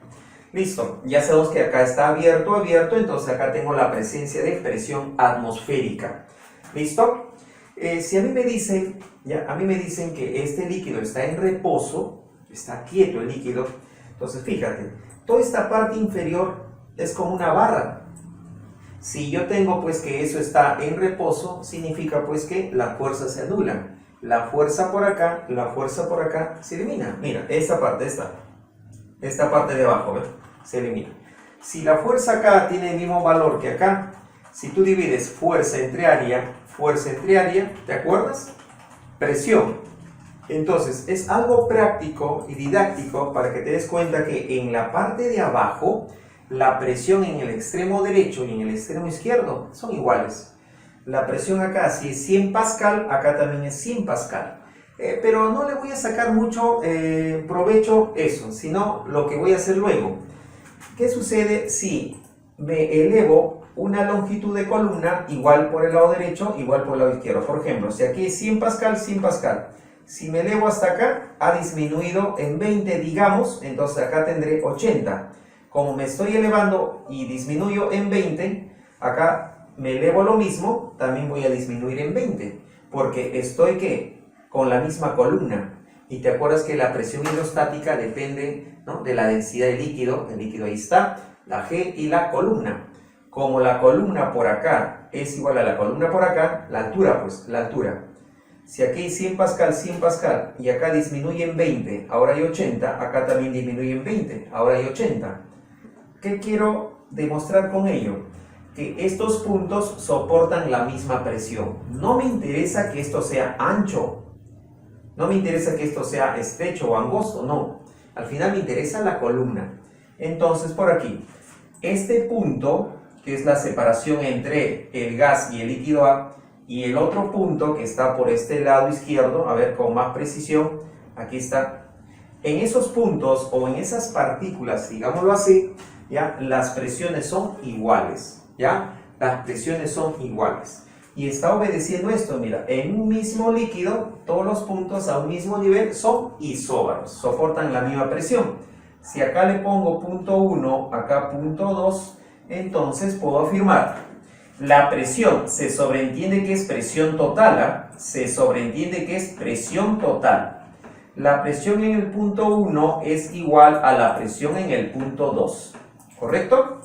Listo, ya sabemos que acá está abierto, entonces acá tengo la presencia de presión atmosférica. ¿Listo? Si a mí me dicen, que este líquido está en reposo, está quieto el líquido, entonces fíjate, toda esta parte inferior es como una barra. Si yo tengo pues que eso está en reposo, significa pues que la fuerza se anula. La fuerza por acá se elimina. Mira, esta parte de abajo, ¿ves? Se elimina. Si la fuerza acá tiene el mismo valor que acá, si tú divides fuerza entre área, ¿te acuerdas? Presión. Entonces, es algo práctico y didáctico para que te des cuenta que en la parte de abajo, la presión en el extremo derecho y en el extremo izquierdo son iguales. La presión acá, si es 100 pascal, acá también es 100 pascal. Pero no le voy a sacar mucho provecho eso, sino lo que voy a hacer luego. ¿Qué sucede si me elevo una longitud de columna igual por el lado derecho, igual por el lado izquierdo? Por ejemplo, si aquí es 100 pascal, 100 pascal. Si me elevo hasta acá, ha disminuido en 20, digamos, entonces acá tendré 80. Como me estoy elevando y disminuyo en 20, acá me elevo lo mismo, también voy a disminuir en 20, porque estoy ¿qué? Con la misma columna. Y te acuerdas que la presión hidrostática depende, ¿no?, de la densidad del líquido. El líquido ahí está, la G y la columna. Como la columna por acá es igual a la columna por acá, la altura, pues, la altura. Si aquí hay 100 pascal, 100 pascal, y acá disminuye en 20, ahora hay 80, acá también disminuye en 20, ahora hay 80. ¿Qué quiero demostrar con ello? Que estos puntos soportan la misma presión. No me interesa que esto sea ancho, no me interesa que esto sea estrecho o angosto, no. Al final me interesa la columna. Entonces, por aquí, este punto, que es la separación entre el gas y el líquido A, y el otro punto que está por este lado izquierdo, a ver con más precisión, aquí está. En esos puntos o en esas partículas, digámoslo así, ya las presiones son iguales, ya las presiones son iguales. Y está obedeciendo esto, mira, en un mismo líquido, todos los puntos a un mismo nivel son isóbaros, soportan la misma presión. Si acá le pongo punto 1, acá punto 2, entonces puedo afirmar, la presión se sobreentiende que es presión total, se sobreentiende que es presión total. La presión en el punto 1 es igual a la presión en el punto 2, ¿correcto?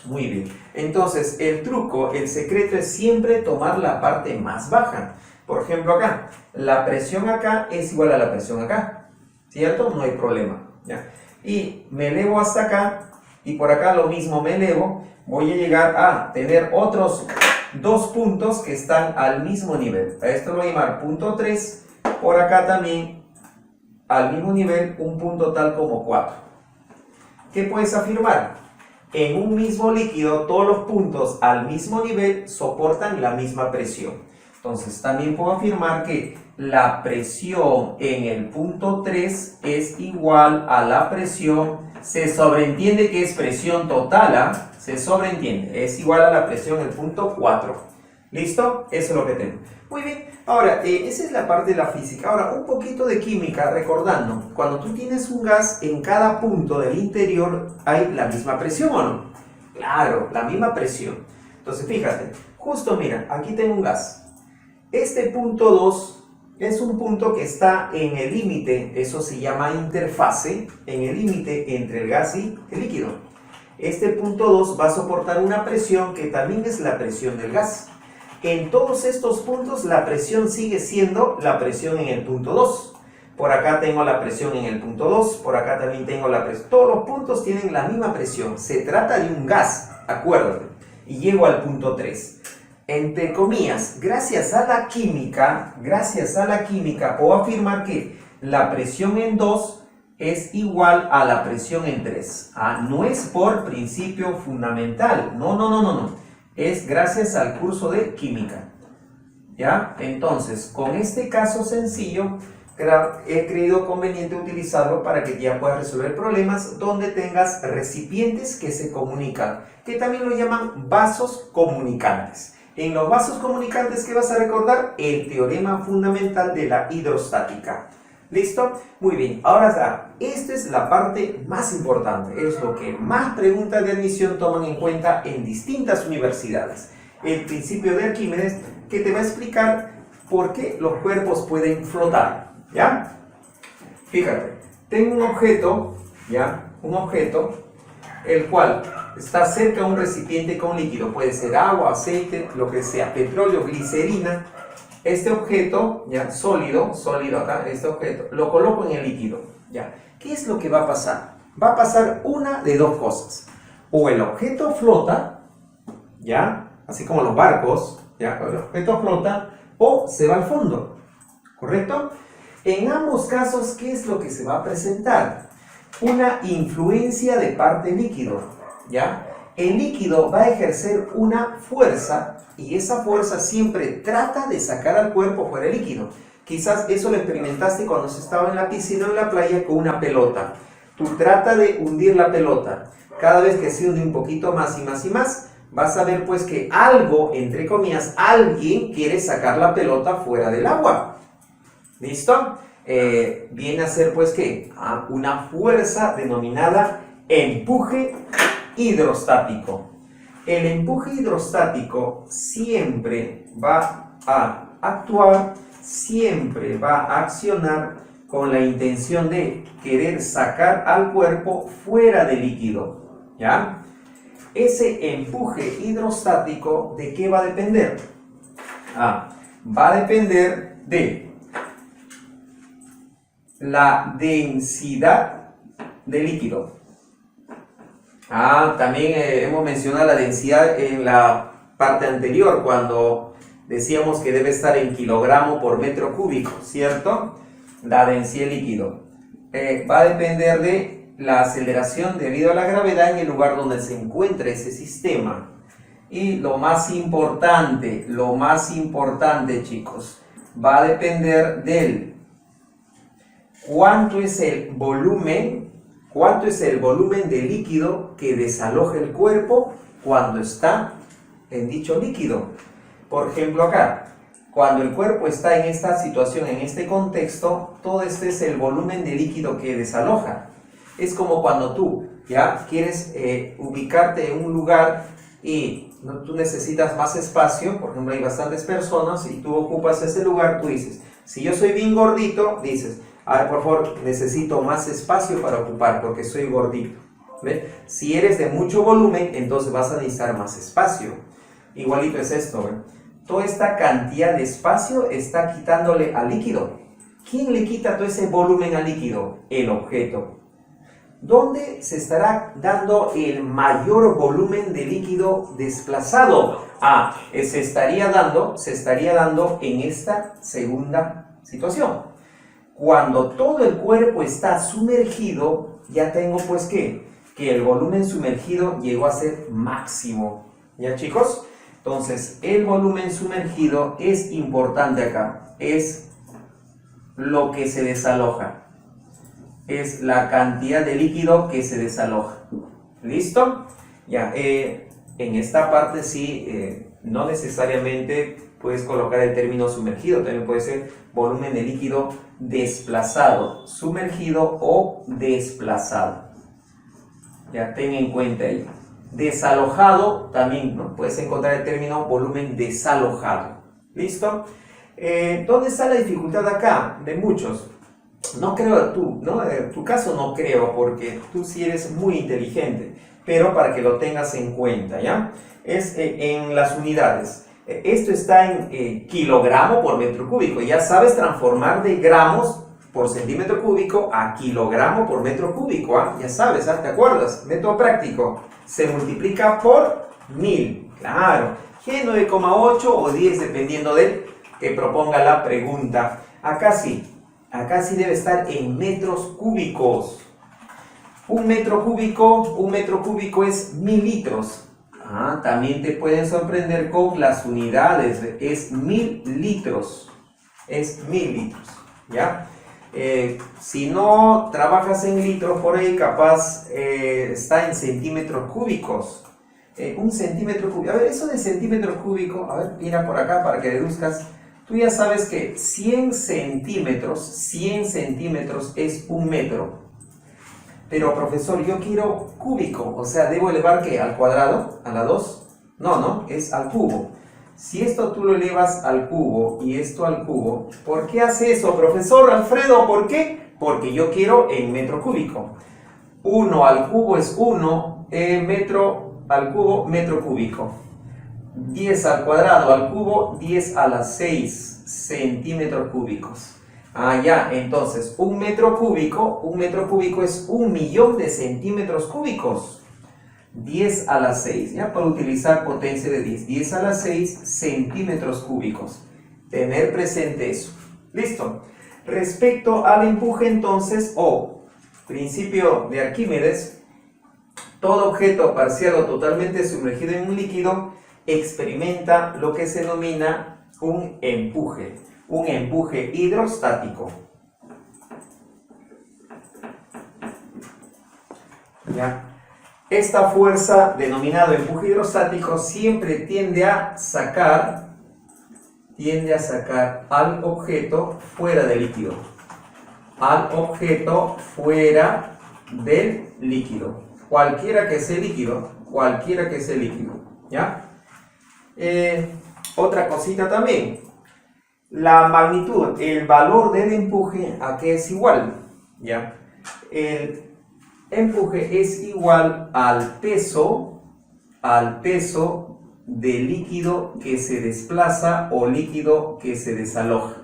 Muy bien. Entonces, el truco, el secreto es siempre tomar la parte más baja. Por ejemplo, acá, la presión acá es igual a la presión acá, ¿cierto? No hay problema, ¿ya? Y me elevo hasta acá, y por acá lo mismo me elevo, voy a llegar a tener otros dos puntos que están al mismo nivel. A esto lo voy a llamar punto 3, por acá también al mismo nivel un punto tal como 4. ¿Qué puedes afirmar? En un mismo líquido todos los puntos al mismo nivel soportan la misma presión. Entonces también puedo afirmar que la presión en el punto 3 es igual a la presión, se sobreentiende que es presión total, ¿ah? Se sobreentiende, es igual a la presión en el punto 4. ¿Listo? Eso es lo que tengo. Muy bien, ahora, esa es la parte de la física. Ahora, un poquito de química, recordando, cuando tú tienes un gas, en cada punto del interior hay la misma presión, ¿o no? Claro, la misma presión. Entonces, fíjate, justo mira, aquí tengo un gas. Este punto 2 es un punto que está en el límite, eso se llama interfase, en el límite entre el gas y el líquido. Este punto 2 va a soportar una presión que también es la presión del gas. En todos estos puntos la presión sigue siendo la presión en el punto 2. Por acá tengo la presión en el punto 2, por acá también tengo la presión. Todos los puntos tienen la misma presión. Se trata de un gas, acuérdate. Y llego al punto 3. Entre comillas, gracias a la química, puedo afirmar que la presión en 2 es igual a la presión en 3. No es por principio fundamental, no. Es gracias al curso de química. ¿Ya? Entonces, con este caso sencillo, he creído conveniente utilizarlo para que ya puedas resolver problemas donde tengas recipientes que se comunican, que también lo llaman vasos comunicantes. En los vasos comunicantes, ¿qué vas a recordar? El teorema fundamental de la hidrostática. ¿Listo? Muy bien. Ahora, esta es la parte más importante. Es lo que más preguntas de admisión toman en cuenta en distintas universidades. El principio de Arquímedes, que te va a explicar por qué los cuerpos pueden flotar. ¿Ya? Fíjate, tengo un objeto, ¿ya? Un objeto, el cual está cerca de un recipiente con líquido. Puede ser agua, aceite, lo que sea, petróleo, glicerina. Este objeto, ya sólido acá, este objeto, lo coloco en el líquido. ¿Ya? ¿Qué es lo que va a pasar? Va a pasar una de dos cosas. O el objeto flota, ¿ya? Así como los barcos, ¿ya? El objeto flota, o se va al fondo. ¿Correcto? En ambos casos, ¿qué es lo que se va a presentar? Una influencia de parte líquido, ¿ya? El líquido va a ejercer una fuerza y esa fuerza siempre trata de sacar al cuerpo fuera del líquido. Quizás eso lo experimentaste cuando se estaba en la piscina o en la playa con una pelota. Tú trata de hundir la pelota. Cada vez que se hunde un poquito más y más y más, vas a ver pues que algo, entre comillas, alguien quiere sacar la pelota fuera del agua. ¿Listo? Viene a ser pues ¿qué? Una fuerza denominada empuje hidrostático. El empuje hidrostático siempre va a actuar, siempre va a accionar con la intención de querer sacar al cuerpo fuera del líquido. ¿Ya? Ese empuje hidrostático, ¿de qué va a depender? Va a depender de la densidad del líquido. También hemos mencionado la densidad en la parte anterior, cuando decíamos que debe estar en kilogramo por metro cúbico, ¿cierto? La densidad del líquido. Va a depender de la aceleración debido a la gravedad en el lugar donde se encuentra ese sistema. Y lo más importante, chicos, va a depender del ¿cuánto es el volumen de líquido que desaloja el cuerpo cuando está en dicho líquido? Por ejemplo acá, cuando el cuerpo está en esta situación, en este contexto, todo este es el volumen de líquido que desaloja. Es como cuando tú ya quieres ubicarte en un lugar y tú necesitas más espacio. Por ejemplo, hay bastantes personas y tú ocupas ese lugar. Tú dices, si yo soy bien gordito, dices, por favor, necesito más espacio para ocupar porque soy gordito. ¿Ves? Si eres de mucho volumen, entonces vas a necesitar más espacio. Igualito es esto, ¿ves? Toda esta cantidad de espacio está quitándole al líquido. ¿Quién le quita todo ese volumen al líquido? El objeto. ¿Dónde se estará dando el mayor volumen de líquido desplazado? Se estaría dando en esta segunda situación. Cuando todo el cuerpo está sumergido, ya tengo pues que el volumen sumergido llegó a ser máximo. ¿Ya, chicos? Entonces, el volumen sumergido es importante acá. Es lo que se desaloja. Es la cantidad de líquido que se desaloja. ¿Listo? Ya, en esta parte sí, no necesariamente puedes colocar el término sumergido. También puede ser volumen de líquido desplazado. Sumergido o desplazado. Ya, ten en cuenta ello. Desalojado también, ¿no? Puedes encontrar el término volumen desalojado. ¿Listo? ¿Dónde está la dificultad acá? De muchos. No creo tú, ¿no? En tu caso no creo, porque tú sí eres muy inteligente, pero para que lo tengas en cuenta, ¿ya? Es en las unidades. Esto está en kilogramo por metro cúbico. Ya sabes transformar de gramos por centímetro cúbico a kilogramo por metro cúbico, ¿ah? Ya sabes, ¿ah? ¿Te acuerdas? Método práctico. Se multiplica por 1000. Claro. G 9,8 o 10 dependiendo de que proponga la pregunta. Acá sí debe estar en metros cúbicos. Un metro cúbico es 1000 litros. También te pueden sorprender con las unidades. Es 1000 litros. Es 1000 litros. ¿Ya? Si no trabajas en litros por ahí, capaz está en centímetros cúbicos. Un centímetro cúbico. A ver, eso de centímetro cúbico, a ver, mira por acá para que deduzcas. Tú ya sabes que 100 centímetros es un metro. Pero, profesor, yo quiero cúbico, o sea, ¿debo elevar qué? ¿Al cuadrado? ¿A la 2? No, es al cubo. Si esto tú lo elevas al cubo y esto al cubo, ¿por qué hace eso, profesor Alfredo? ¿Por qué? Porque yo quiero en metro cúbico. 1 al cubo es 1, metro al cubo, metro cúbico. 10 al cuadrado al cubo, 10 a la 6 centímetros cúbicos. Ya, entonces, un metro cúbico es 1.000.000 de centímetros cúbicos. 10 a la 6, ya, para utilizar potencia de 10. 10 a la 6 centímetros cúbicos. Tener presente eso. Listo. Respecto al empuje, entonces, principio de Arquímedes, todo objeto parcial o totalmente sumergido en un líquido experimenta lo que se denomina un empuje hidrostático. ¿Ya? Esta fuerza, denominada empuje hidrostático, siempre tiende a sacar al objeto fuera del líquido. Cualquiera que sea el líquido. ¿Ya? Otra cosita también. La magnitud, el valor del empuje, ¿a qué es igual? ¿Ya? El empuje es igual al peso del líquido que se desplaza o líquido que se desaloja.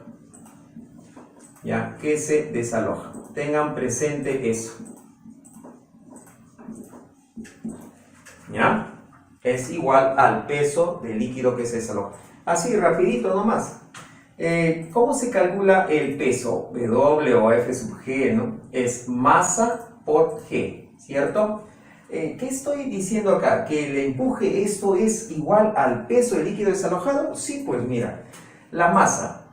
¿Ya? Que se desaloja. Tengan presente eso. ¿Ya? Es igual al peso del líquido que se desaloja. Así, rapidito nomás. ¿Cómo se calcula el peso? W o F sub G, ¿no? Es masa por G, ¿cierto? ¿Qué estoy diciendo acá? ¿Que el empuje, esto es igual al peso del líquido desalojado? Sí, pues mira, la masa,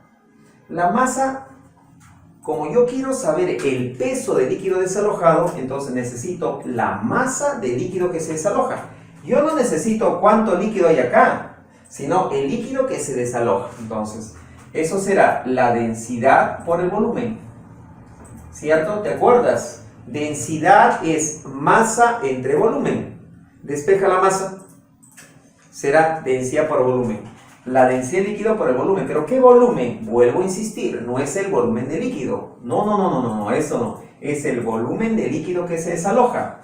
como yo quiero saber el peso del líquido desalojado, entonces necesito la masa del líquido que se desaloja. Yo no necesito cuánto líquido hay acá, sino el líquido que se desaloja. Entonces, eso será la densidad por el volumen, ¿cierto? ¿Te acuerdas? Densidad es masa entre volumen. Despeja la masa. Será densidad por volumen. La densidad de líquido por el volumen. ¿Pero qué volumen? Vuelvo a insistir, no es el volumen de líquido. No, eso no. Es el volumen de líquido que se desaloja.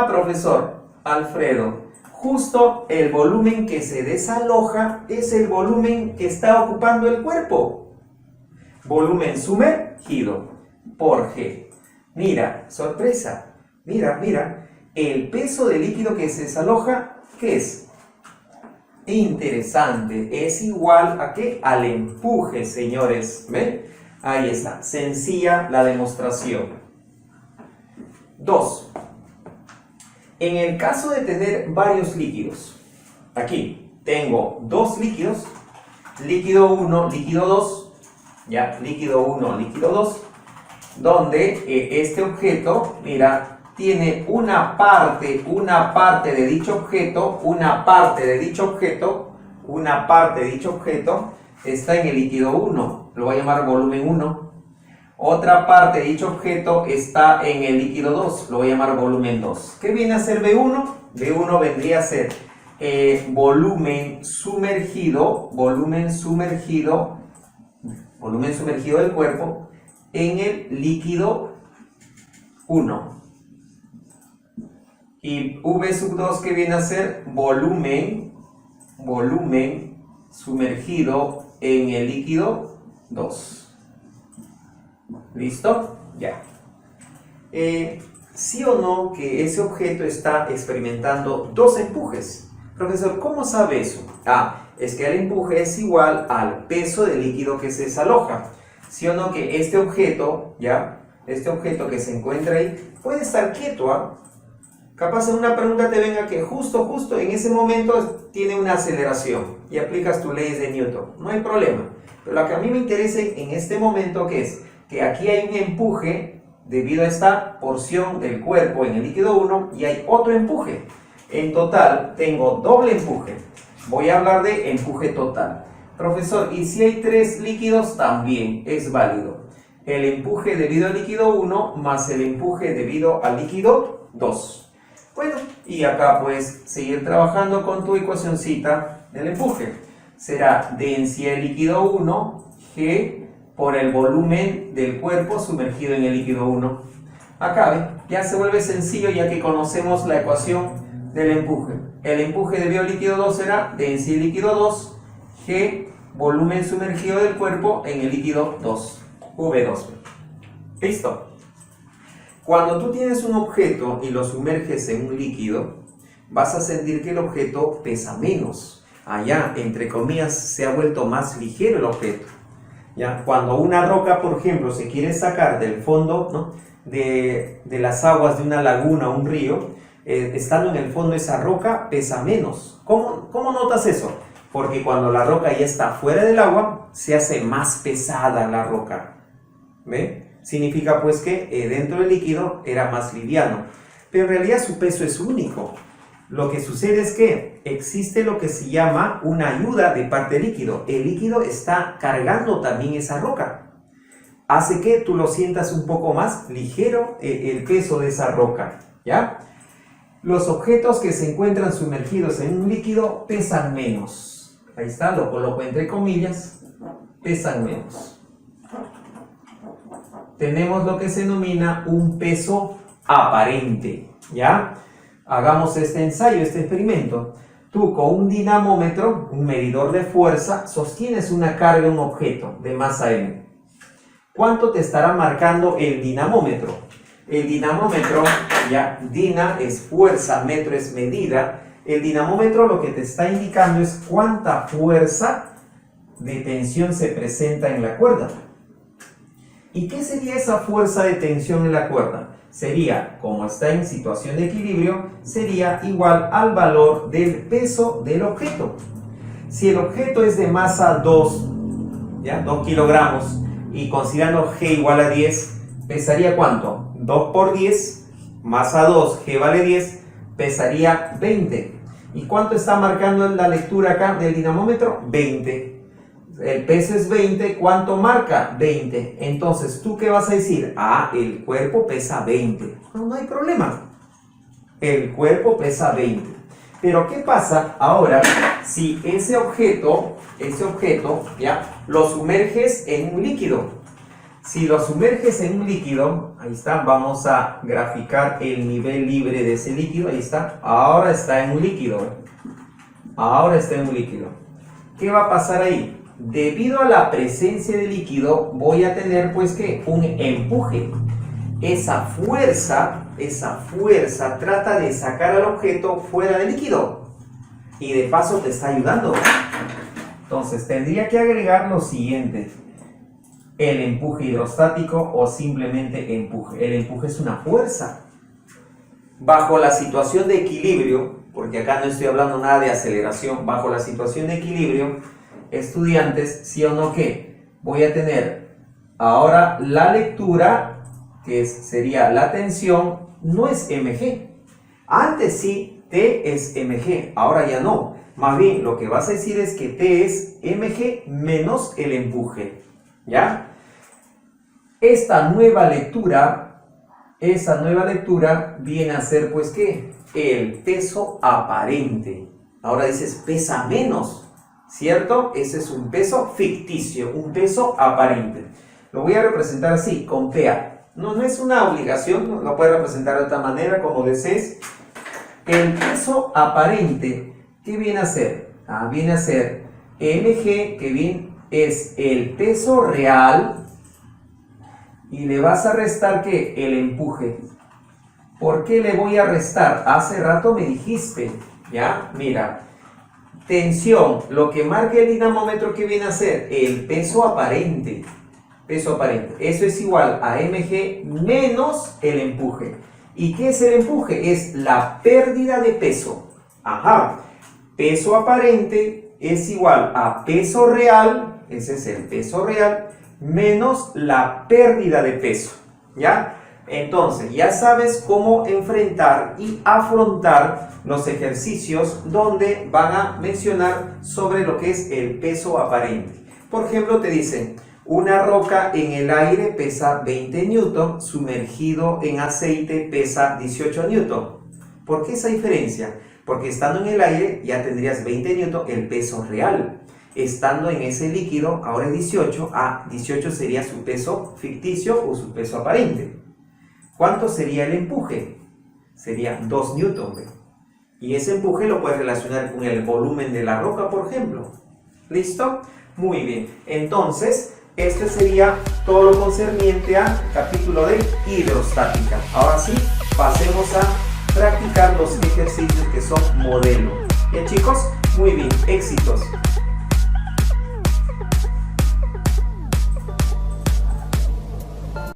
Profesor Alfredo, justo el volumen que se desaloja es el volumen que está ocupando el cuerpo. Volumen sumergido por G. Mira, sorpresa. Mira. El peso del líquido que se desaloja, ¿qué es? Interesante. Es igual a ¿qué? Al empuje, señores. ¿Ven? Ahí está. Sencilla la demostración. 2. En el caso de tener varios líquidos, aquí, tengo dos líquidos, líquido 1, líquido 2, ya, líquido 1, líquido 2, donde este objeto, mira, tiene una parte de dicho objeto, una parte de dicho objeto está en el líquido 1, lo voy a llamar volumen 1. Otra parte de dicho objeto está en el líquido 2, lo voy a llamar volumen 2. ¿Qué viene a ser V1? V1 vendría a ser volumen sumergido del cuerpo en el líquido 1. Y V2 que viene a ser volumen sumergido en el líquido 2. ¿Listo? Ya. ¿Sí o no que ese objeto está experimentando dos empujes? Profesor, ¿cómo sabe eso? Es que el empuje es igual al peso del líquido que se desaloja. ¿Sí o no que este objeto, ya, este objeto que se encuentra ahí, puede estar quieto, Capaz en una pregunta te venga que justo en ese momento tiene una aceleración y aplicas tus leyes de Newton. No hay problema. Pero lo que a mí me interesa en este momento que es que aquí hay un empuje debido a esta porción del cuerpo en el líquido 1 y hay otro empuje. En total tengo doble empuje. Voy a hablar de empuje total. Profesor, ¿y si hay tres líquidos? También es válido. El empuje debido al líquido 1 más el empuje debido al líquido 2. Bueno, y acá puedes seguir trabajando con tu ecuacioncita del empuje. Será densidad del líquido 1, G por el volumen del cuerpo sumergido en el líquido 1. Acá, ya se vuelve sencillo ya que conocemos la ecuación del empuje. El empuje debido al líquido 2 será densidad del líquido 2, G, volumen sumergido del cuerpo en el líquido 2, V2. ¿Listo? Cuando tú tienes un objeto y lo sumerges en un líquido, vas a sentir que el objeto pesa menos. Allá, entre comillas, se ha vuelto más ligero el objeto. ¿Ya? Cuando una roca, por ejemplo, se quiere sacar del fondo, ¿no?, de las aguas de una laguna o un río, estando en el fondo esa roca pesa menos. ¿Cómo notas eso? Porque cuando la roca ya está fuera del agua, se hace más pesada la roca. ¿Ve? Significa pues que dentro del líquido era más liviano. Pero en realidad su peso es único. Lo que sucede es que existe lo que se llama una ayuda de parte del líquido. El líquido está cargando también esa roca. Hace que tú lo sientas un poco más ligero el peso de esa roca. ¿Ya? Los objetos que se encuentran sumergidos en un líquido pesan menos. Ahí está, lo coloco entre comillas. Pesan menos. Tenemos lo que se denomina un peso aparente. ¿Ya? Hagamos este ensayo, este experimento. Tú con un dinamómetro, un medidor de fuerza, sostienes una carga en un objeto de masa m. ¿Cuánto te estará marcando el dinamómetro? El dinamómetro, ya, dina es fuerza, metro es medida. El dinamómetro lo que te está indicando es cuánta fuerza de tensión se presenta en la cuerda. ¿Y qué sería esa fuerza de tensión en la cuerda? Sería, como está en situación de equilibrio, sería igual al valor del peso del objeto. Si el objeto es de masa 2, ¿ya?, 2 kilogramos, y considerando G igual a 10, ¿pesaría cuánto? 2 por 10, masa 2, G vale 10, pesaría 20. ¿Y cuánto está marcando la lectura acá del dinamómetro? 20. El peso es 20, ¿cuánto marca? 20. Entonces, ¿tú qué vas a decir? El cuerpo pesa 20. No hay problema. El cuerpo pesa 20. Pero, ¿qué pasa ahora si ese objeto, ¿ya?, lo sumerges en un líquido? Si lo sumerges en un líquido, ahí está, vamos a graficar el nivel libre de ese líquido, ahí está. Ahora está en un líquido. Ahora está en un líquido. ¿Qué va a pasar ahí? Debido a la presencia de líquido, voy a tener pues que un empuje. Esa fuerza trata de sacar al objeto fuera del líquido. Y de paso te está ayudando. Entonces tendría que agregar lo siguiente. El empuje hidrostático o simplemente empuje. El empuje es una fuerza. Bajo la situación de equilibrio, porque acá no estoy hablando nada de aceleración, bajo la situación de equilibrio, estudiantes, sí o no que voy a tener ahora la lectura, que sería la tensión, no es mg. Antes sí, T es mg, ahora ya no. Más bien, lo que vas a decir es que T es mg menos el empuje, ¿ya? Esa nueva lectura viene a ser, pues, ¿qué? El peso aparente. Ahora dices, pesa menos, ¿cierto? Ese es un peso ficticio, un peso aparente. Lo voy a representar así, con PA. No es una obligación, lo puedes representar de otra manera, como desees. El peso aparente, ¿qué viene a ser? Viene a ser mg, que bien es el peso real, y le vas a restar, ¿qué? El empuje. ¿Por qué le voy a restar? Hace rato me dijiste, ¿ya? Mira, tensión, lo que marca el dinamómetro, ¿qué viene a ser? El peso aparente. Peso aparente. Eso es igual a mg menos el empuje. ¿Y qué es el empuje? Es la pérdida de peso. Ajá. Peso aparente es igual a peso real, ese es el peso real, menos la pérdida de peso, ¿ya? Entonces, ya sabes cómo enfrentar y afrontar los ejercicios donde van a mencionar sobre lo que es el peso aparente. Por ejemplo, te dicen, una roca en el aire pesa 20 newton, sumergido en aceite pesa 18 newton. ¿Por qué esa diferencia? Porque estando en el aire ya tendrías 20 newton, el peso real. Estando en ese líquido, ahora es 18, 18 sería su peso ficticio o su peso aparente. ¿Cuánto sería el empuje? Sería 2 newton. Y ese empuje lo puedes relacionar con el volumen de la roca, por ejemplo. ¿Listo? Muy bien. Entonces, este sería todo lo concerniente al capítulo de hidrostática. Ahora sí, pasemos a practicar los ejercicios que son modelo. Bien, chicos, muy bien, éxitos.